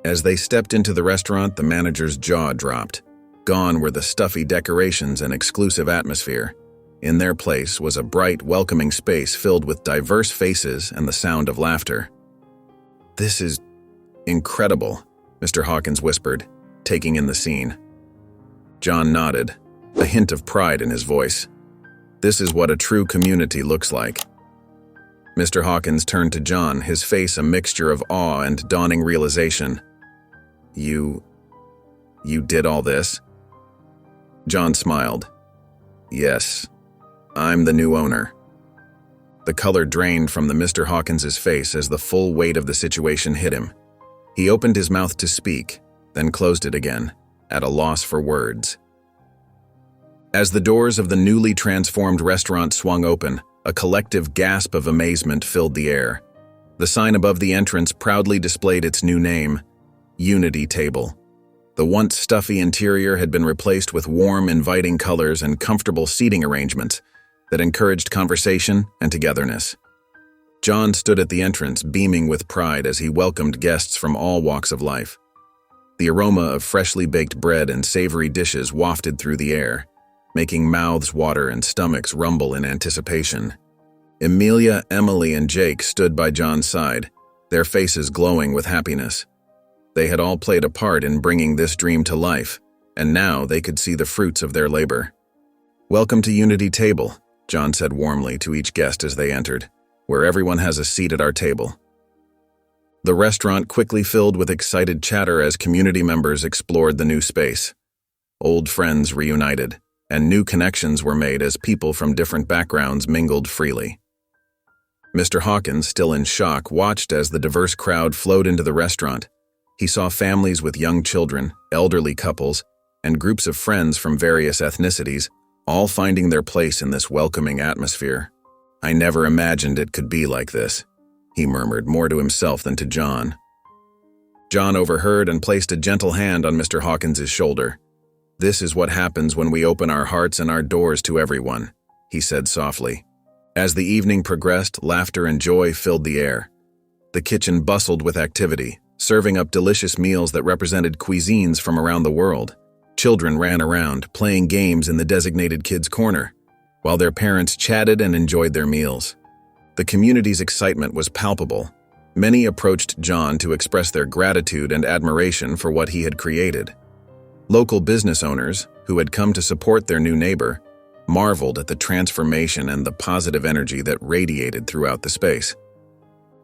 As they stepped into the restaurant, the manager's jaw dropped. Gone were the stuffy decorations and exclusive atmosphere. In their place was a bright, welcoming space filled with diverse faces and the sound of laughter. "This is incredible," Mr. Hawkins whispered, taking in the scene. John nodded, a hint of pride in his voice. "This is what a true community looks like." Mr. Hawkins turned to John, his face a mixture of awe and dawning realization. You did all this?" John smiled. "Yes, I'm the new owner." The color drained from Mr. Hawkins's face as the full weight of the situation hit him. He opened his mouth to speak, then closed it again, at a loss for words. As the doors of the newly transformed restaurant swung open, a collective gasp of amazement filled the air. The sign above the entrance proudly displayed its new name, Unity Table. The once stuffy interior had been replaced with warm, inviting colors and comfortable seating arrangements that encouraged conversation and togetherness. John stood at the entrance, beaming with pride as he welcomed guests from all walks of life. The aroma of freshly baked bread and savory dishes wafted through the air, making mouths water and stomachs rumble in anticipation. Emilia, Emily, and Jake stood by John's side, their faces glowing with happiness. They had all played a part in bringing this dream to life, and now they could see the fruits of their labor. "Welcome to Unity Table," John said warmly to each guest as they entered, "where everyone has a seat at our table." The restaurant quickly filled with excited chatter as community members explored the new space. Old friends reunited, and new connections were made as people from different backgrounds mingled freely. Mr. Hawkins, still in shock, watched as the diverse crowd flowed into the restaurant. He saw families with young children, elderly couples, and groups of friends from various ethnicities, all finding their place in this welcoming atmosphere. "I never imagined it could be like this," he murmured, more to himself than to John. John overheard and placed a gentle hand on Mr. Hawkins's shoulder. "This is what happens when we open our hearts and our doors to everyone," he said softly. As the evening progressed, laughter and joy filled the air. The kitchen bustled with activity, serving up delicious meals that represented cuisines from around the world. Children ran around, playing games in the designated kids' corner, while their parents chatted and enjoyed their meals. The community's excitement was palpable. Many approached John to express their gratitude and admiration for what he had created. Local business owners, who had come to support their new neighbor, marveled at the transformation and the positive energy that radiated throughout the space.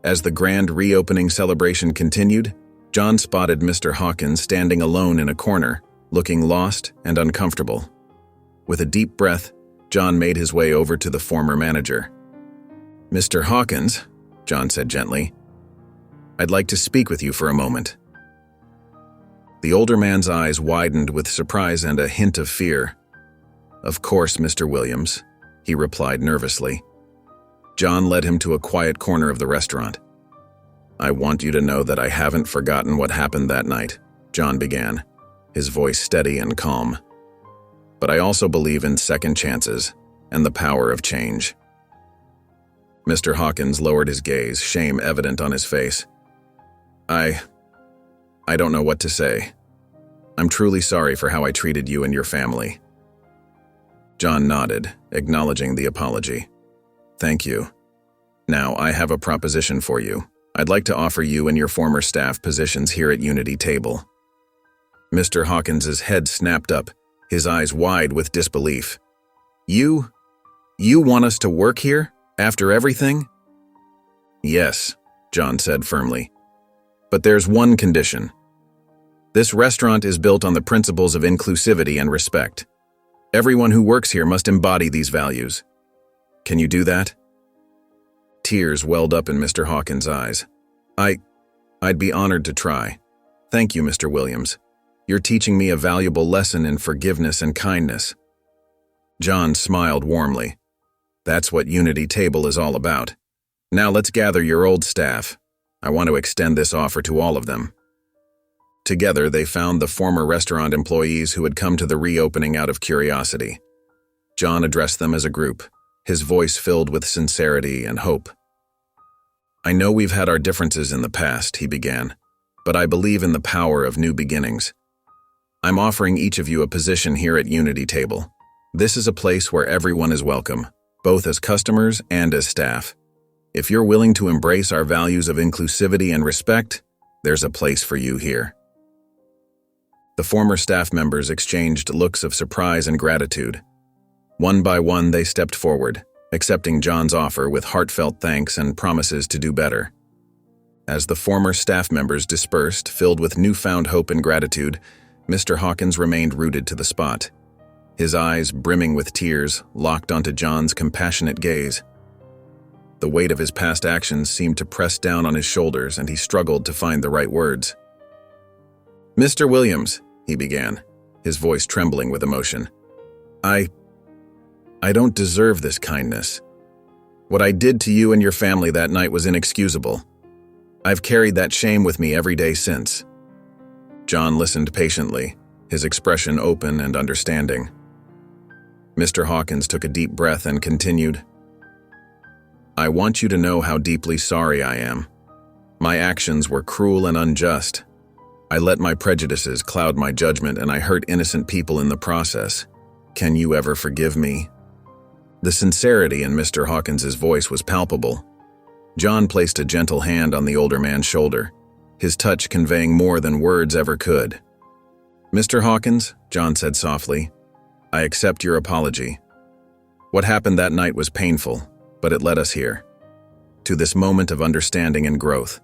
As the grand reopening celebration continued, John spotted Mr. Hawkins standing alone in a corner, looking lost and uncomfortable. With a deep breath, John made his way over to the former manager. "Mr. Hawkins," John said gently, "I'd like to speak with you for a moment." The older man's eyes widened with surprise and a hint of fear. "Of course, Mr. Williams," he replied nervously. John led him to a quiet corner of the restaurant. "I want you to know that I haven't forgotten what happened that night," John began, his voice steady and calm. "But I also believe in second chances and the power of change." Mr. Hawkins lowered his gaze, shame evident on his face. I don't know what to say. I'm truly sorry for how I treated you and your family." John nodded, acknowledging the apology. "Thank you. Now, I have a proposition for you. I'd like to offer you and your former staff positions here at Unity Table." Mr. Hawkins's head snapped up, his eyes wide with disbelief. You want us to work here, after everything?" "Yes," John said firmly. "But there's one condition. This restaurant is built on the principles of inclusivity and respect. Everyone who works here must embody these values. Can you do that?" Tears welled up in Mr. Hawkins' eyes. I'd be honored to try. Thank you, Mr. Williams. You're teaching me a valuable lesson in forgiveness and kindness." John smiled warmly. "That's what Unity Table is all about. Now let's gather your old staff. I want to extend this offer to all of them." Together, they found the former restaurant employees who had come to the reopening out of curiosity. John addressed them as a group, his voice filled with sincerity and hope. "I know we've had our differences in the past," he began, "but I believe in the power of new beginnings. I'm offering each of you a position here at Unity Table. This is a place where everyone is welcome, both as customers and as staff. If you're willing to embrace our values of inclusivity and respect, there's a place for you here." The former staff members exchanged looks of surprise and gratitude. One by one, they stepped forward, accepting John's offer with heartfelt thanks and promises to do better. As the former staff members dispersed, filled with newfound hope and gratitude, Mr. Hawkins remained rooted to the spot. His eyes, brimming with tears, locked onto John's compassionate gaze. The weight of his past actions seemed to press down on his shoulders, and he struggled to find the right words. "Mr. Williams," he began, his voice trembling with emotion. I don't deserve this kindness. What I did to you and your family that night was inexcusable. I've carried that shame with me every day since." John listened patiently, his expression open and understanding. Mr. Hawkins took a deep breath and continued, "I want you to know how deeply sorry I am. My actions were cruel and unjust. I let my prejudices cloud my judgment, and I hurt innocent people in the process. Can you ever forgive me?" The sincerity in Mr. Hawkins's voice was palpable. John placed a gentle hand on the older man's shoulder, his touch conveying more than words ever could. "Mr. Hawkins," John said softly, "I accept your apology. What happened that night was painful, but it led us here, to this moment of understanding and growth."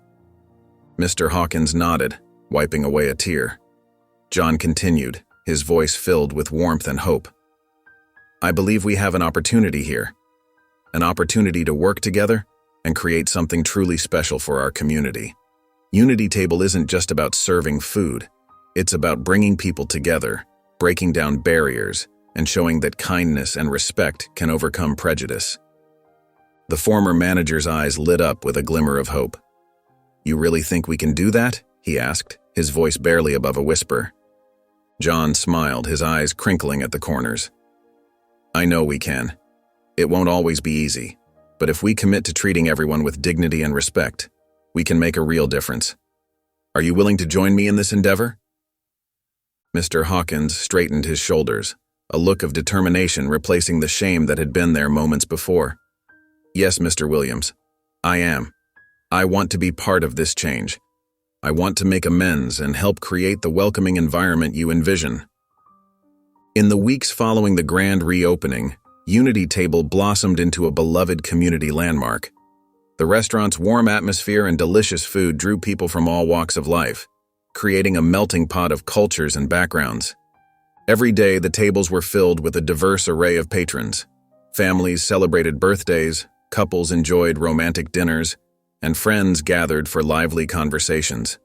Mr. Hawkins nodded, wiping away a tear. John continued, his voice filled with warmth and hope. "I believe we have an opportunity here, an opportunity to work together and create something truly special for our community. Unity Table isn't just about serving food. It's about bringing people together, breaking down barriers, and showing that kindness and respect can overcome prejudice." The former manager's eyes lit up with a glimmer of hope. "You really think we can do that?" he asked, his voice barely above a whisper. John smiled, his eyes crinkling at the corners. "I know we can. It won't always be easy, but if we commit to treating everyone with dignity and respect, we can make a real difference. Are you willing to join me in this endeavor?" Mr. Hawkins straightened his shoulders, a look of determination replacing the shame that had been there moments before. "Yes, Mr. Williams, I am. I want to be part of this change. I want to make amends and help create the welcoming environment you envision." In the weeks following the grand reopening, Unity Table blossomed into a beloved community landmark. The restaurant's warm atmosphere and delicious food drew people from all walks of life, creating a melting pot of cultures and backgrounds. Every day, the tables were filled with a diverse array of patrons. Families celebrated birthdays, couples enjoyed romantic dinners, and friends gathered for lively conversations.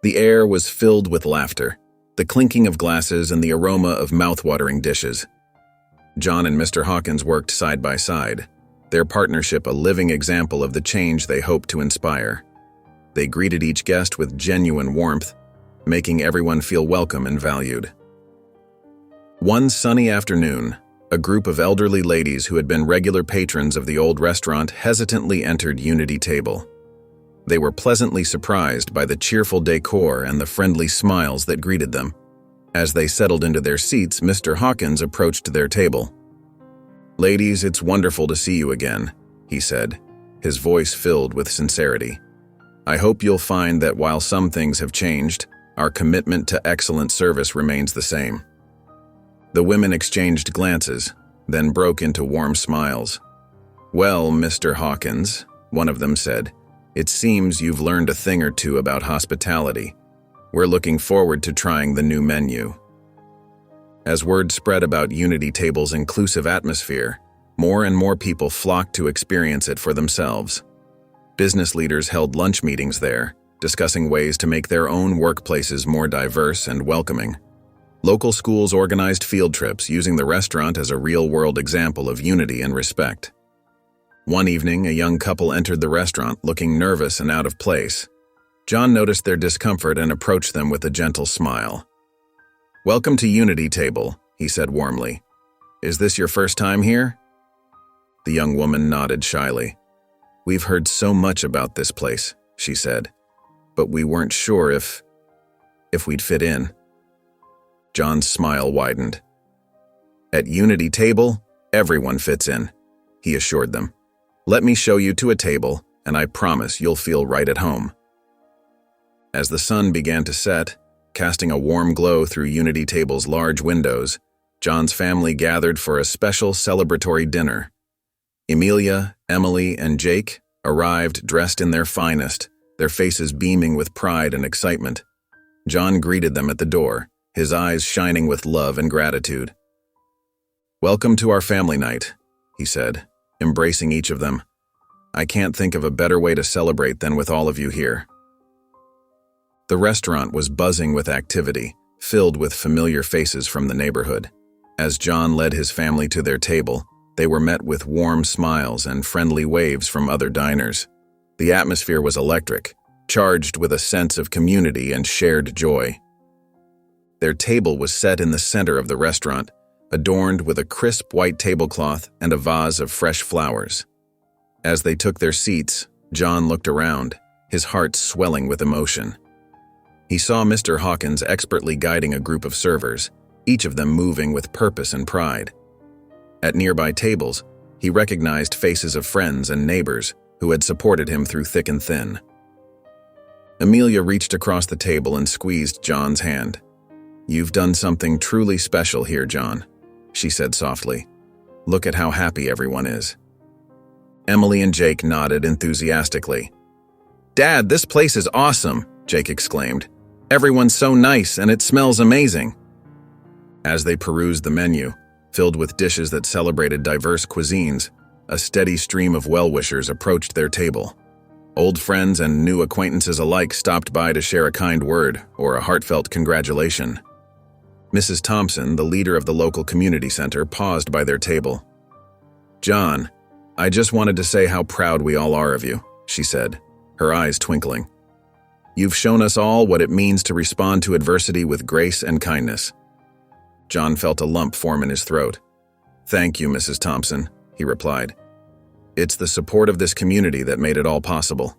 The air was filled with laughter, the clinking of glasses and the aroma of mouth-watering dishes. John and Mr. Hawkins worked side by side, their partnership a living example of the change they hoped to inspire. They greeted each guest with genuine warmth, making everyone feel welcome and valued. One sunny afternoon, a group of elderly ladies who had been regular patrons of the old restaurant hesitantly entered Unity Table. They were pleasantly surprised by the cheerful decor and the friendly smiles that greeted them. As they settled into their seats, Mr. Hawkins approached their table. "Ladies, it's wonderful to see you again," he said, his voice filled with sincerity. "I hope you'll find that while some things have changed, our commitment to excellent service remains the same." The women exchanged glances, then broke into warm smiles. "Well, Mr. Hawkins," one of them said, "it seems you've learned a thing or two about hospitality. We're looking forward to trying the new menu." As word spread about Unity Table's inclusive atmosphere, more and more people flocked to experience it for themselves. Business leaders held lunch meetings there, discussing ways to make their own workplaces more diverse and welcoming. Local schools organized field trips using the restaurant as a real-world example of unity and respect. One evening, a young couple entered the restaurant looking nervous and out of place. John noticed their discomfort and approached them with a gentle smile. "Welcome to Unity Table," he said warmly. "Is this your first time here?" The young woman nodded shyly. "We've heard so much about this place," she said, "but we weren't sure if we'd fit in." John's smile widened. "At Unity Table, everyone fits in," he assured them. Let me show you to a table, and I promise you'll feel right at home." As the sun began to set, casting a warm glow through Unity Table's large windows, John's family gathered for a special celebratory dinner. Amelia, Emily, and Jake arrived dressed in their finest, their faces beaming with pride and excitement. John greeted them at the door, his eyes shining with love and gratitude. "Welcome to our family night," he said, embracing each of them. "I can't think of a better way to celebrate than with all of you here." The restaurant was buzzing with activity, filled with familiar faces from the neighborhood. As John led his family to their table, they were met with warm smiles and friendly waves from other diners. The atmosphere was electric, charged with a sense of community and shared joy. Their table was set in the center of the restaurant, adorned with a crisp white tablecloth and a vase of fresh flowers. As they took their seats, John looked around, his heart swelling with emotion. He saw Mr. Hawkins expertly guiding a group of servers, each of them moving with purpose and pride. At nearby tables, he recognized faces of friends and neighbors who had supported him through thick and thin. Amelia reached across the table and squeezed John's hand. "You've done something truly special here, John," she said softly. "Look at how happy everyone is." Emily and Jake nodded enthusiastically. "Dad, this place is awesome," Jake exclaimed. "Everyone's so nice and it smells amazing." As they perused the menu, filled with dishes that celebrated diverse cuisines, a steady stream of well-wishers approached their table. Old friends and new acquaintances alike stopped by to share a kind word or a heartfelt congratulation. Mrs. Thompson, the leader of the local community center, paused by their table. "John, I just wanted to say how proud we all are of you," she said, her eyes twinkling. "You've shown us all what it means to respond to adversity with grace and kindness." John felt a lump form in his throat. "Thank you, Mrs. Thompson," he replied. "It's the support of this community that made it all possible."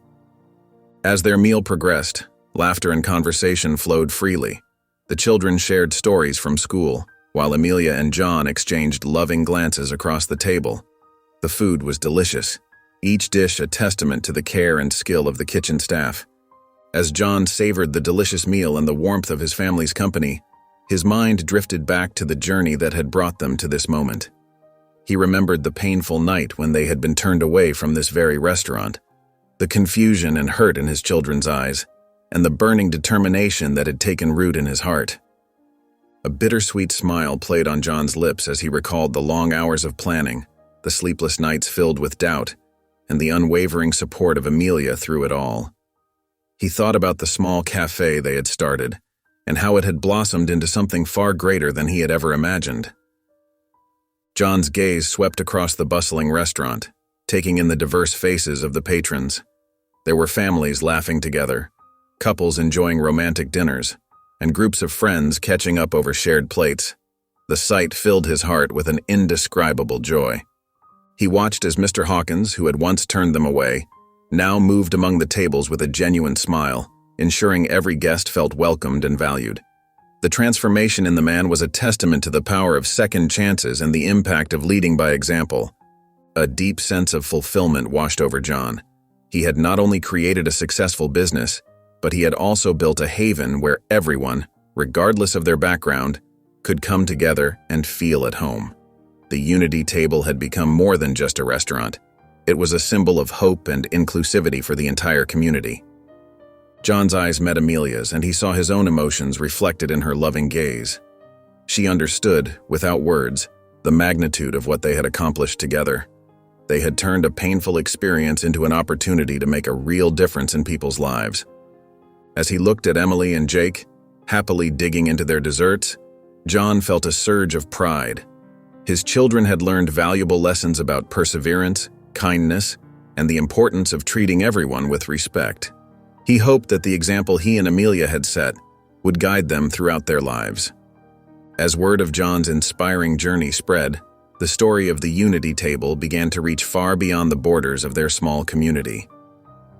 As their meal progressed, laughter and conversation flowed freely. The children shared stories from school, while Amelia and John exchanged loving glances across the table. The food was delicious, each dish a testament to the care and skill of the kitchen staff. As John savored the delicious meal and the warmth of his family's company, his mind drifted back to the journey that had brought them to this moment. He remembered the painful night when they had been turned away from this very restaurant, the confusion and hurt in his children's eyes, and the burning determination that had taken root in his heart. A bittersweet smile played on John's lips as he recalled the long hours of planning, the sleepless nights filled with doubt, and the unwavering support of Amelia through it all. He thought about the small cafe they had started, and how it had blossomed into something far greater than he had ever imagined. John's gaze swept across the bustling restaurant, taking in the diverse faces of the patrons. There were families laughing together, couples enjoying romantic dinners, and groups of friends catching up over shared plates. The sight filled his heart with an indescribable joy. He watched as Mr. Hawkins, who had once turned them away, now moved among the tables with a genuine smile, ensuring every guest felt welcomed and valued. The transformation in the man was a testament to the power of second chances and the impact of leading by example. A deep sense of fulfillment washed over John. He had not only created a successful business, but he had also built a haven where everyone, regardless of their background, could come together and feel at home. The Unity Table had become more than just a restaurant. It was a symbol of hope and inclusivity for the entire community. John's eyes met Amelia's, and he saw his own emotions reflected in her loving gaze. She understood, without words, the magnitude of what they had accomplished together. They had turned a painful experience into an opportunity to make a real difference in people's lives. As he looked at Emily and Jake, happily digging into their desserts, John felt a surge of pride. His children had learned valuable lessons about perseverance, kindness, and the importance of treating everyone with respect. He hoped that the example he and Amelia had set would guide them throughout their lives. As word of John's inspiring journey spread, the story of the Unity Table began to reach far beyond the borders of their small community.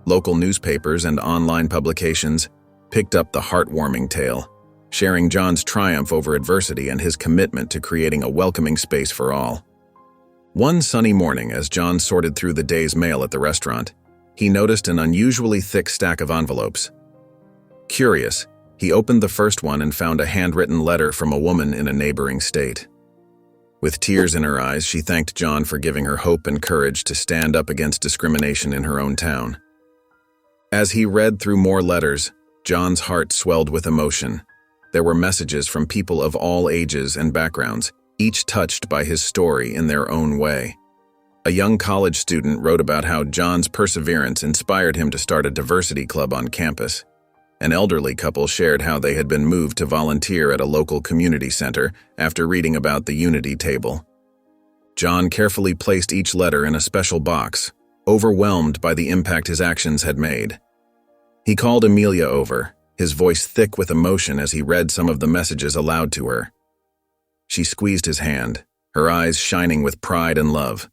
Local newspapers and online publications picked up the heartwarming tale, sharing John's triumph over adversity and his commitment to creating a welcoming space for all. One sunny morning, as John sorted through the day's mail at the restaurant, he noticed an unusually thick stack of envelopes. Curious, he opened the first one and found a handwritten letter from a woman in a neighboring state. With tears in her eyes, she thanked John for giving her hope and courage to stand up against discrimination in her own town. As he read through more letters, John's heart swelled with emotion. There were messages from people of all ages and backgrounds, each touched by his story in their own way. A young college student wrote about how John's perseverance inspired him to start a diversity club on campus. An elderly couple shared how they had been moved to volunteer at a local community center after reading about the Unity Table. John carefully placed each letter in a special box, overwhelmed by the impact his actions had made. He called Amelia over, his voice thick with emotion as he read some of the messages aloud to her. She squeezed his hand, her eyes shining with pride and love.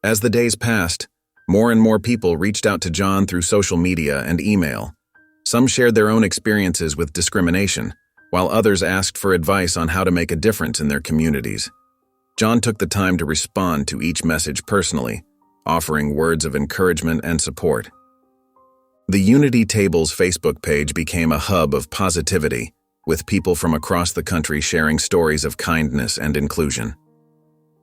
As the days passed, more and more people reached out to John through social media and email. Some shared their own experiences with discrimination, while others asked for advice on how to make a difference in their communities. John took the time to respond to each message personally, offering words of encouragement and support. The Unity Table's Facebook page became a hub of positivity, with people from across the country sharing stories of kindness and inclusion.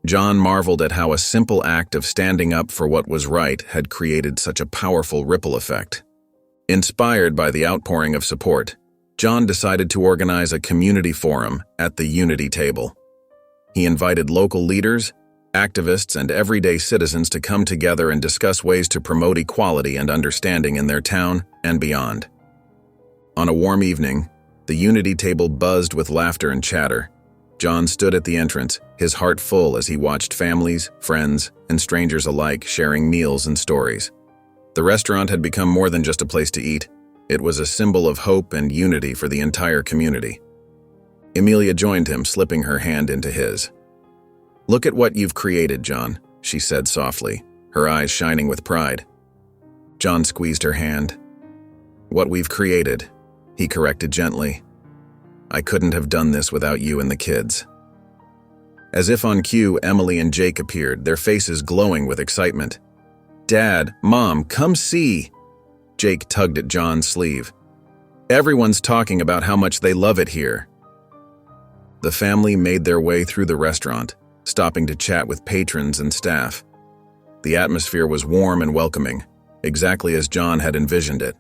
John marveled at how a simple act of standing up for what was right had created such a powerful ripple effect. Inspired by the outpouring of support, John decided to organize a community forum at the Unity Table. He invited local leaders, activists, and everyday citizens to come together and discuss ways to promote equality and understanding in their town and beyond. On a warm evening, the Unity Table buzzed with laughter and chatter. John stood at the entrance, his heart full as he watched families, friends, and strangers alike sharing meals and stories. The restaurant had become more than just a place to eat. It was a symbol of hope and unity for the entire community. Amelia joined him, slipping her hand into his. "Look at what you've created, John," she said softly, her eyes shining with pride. John squeezed her hand. "What we've created," he corrected gently. "I couldn't have done this without you and the kids." As if on cue, Emily and Jake appeared, their faces glowing with excitement. "Dad, Mom, come see!" Jake tugged at John's sleeve. "Everyone's talking about how much they love it here." The family made their way through the restaurant, stopping to chat with patrons and staff. The atmosphere was warm and welcoming, exactly as John had envisioned it.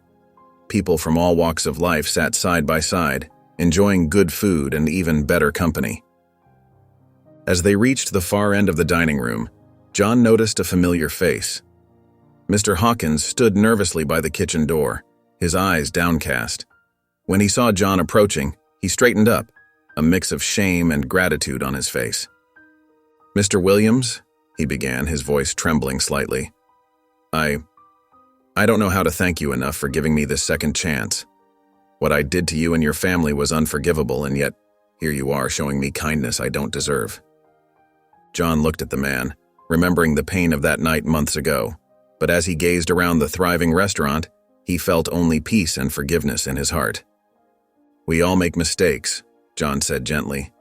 People from all walks of life sat side by side, enjoying good food and even better company. As they reached the far end of the dining room, John noticed a familiar face. Mr. Hawkins stood nervously by the kitchen door, his eyes downcast. When he saw John approaching, he straightened up, a mix of shame and gratitude on his face. "Mr. Williams," he began, his voice trembling slightly. I don't know how to thank you enough for giving me this second chance. What I did to you and your family was unforgivable, and yet here you are showing me kindness I don't deserve." John looked at the man, remembering the pain of that night months ago, but as he gazed around the thriving restaurant, he felt only peace and forgiveness in his heart. "We all make mistakes," John said gently.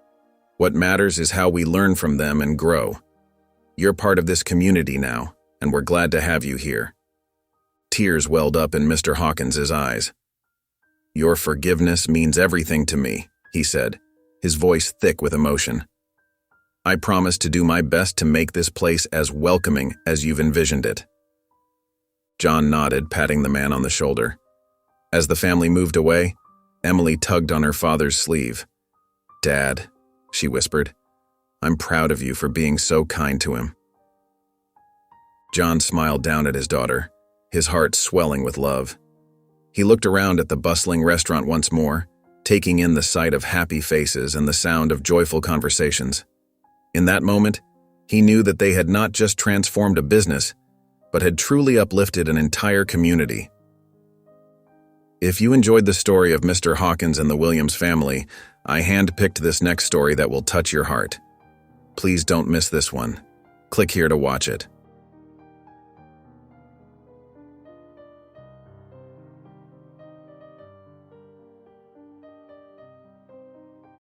"What matters is how we learn from them and grow. You're part of this community now, and we're glad to have you here." Tears welled up in Mr. Hawkins's eyes. "Your forgiveness means everything to me," he said, his voice thick with emotion. "I promise to do my best to make this place as welcoming as you've envisioned it." John nodded, patting the man on the shoulder. As the family moved away, Emily tugged on her father's sleeve. "Dad," she whispered, "I'm proud of you for being so kind to him." John smiled down at his daughter, his heart swelling with love. He looked around at the bustling restaurant once more, taking in the sight of happy faces and the sound of joyful conversations. In that moment, he knew that they had not just transformed a business, but had truly uplifted an entire community. If you enjoyed the story of Mr. Hawkins and the Williams family, I handpicked this next story that will touch your heart. Please don't miss this one. Click here to watch it.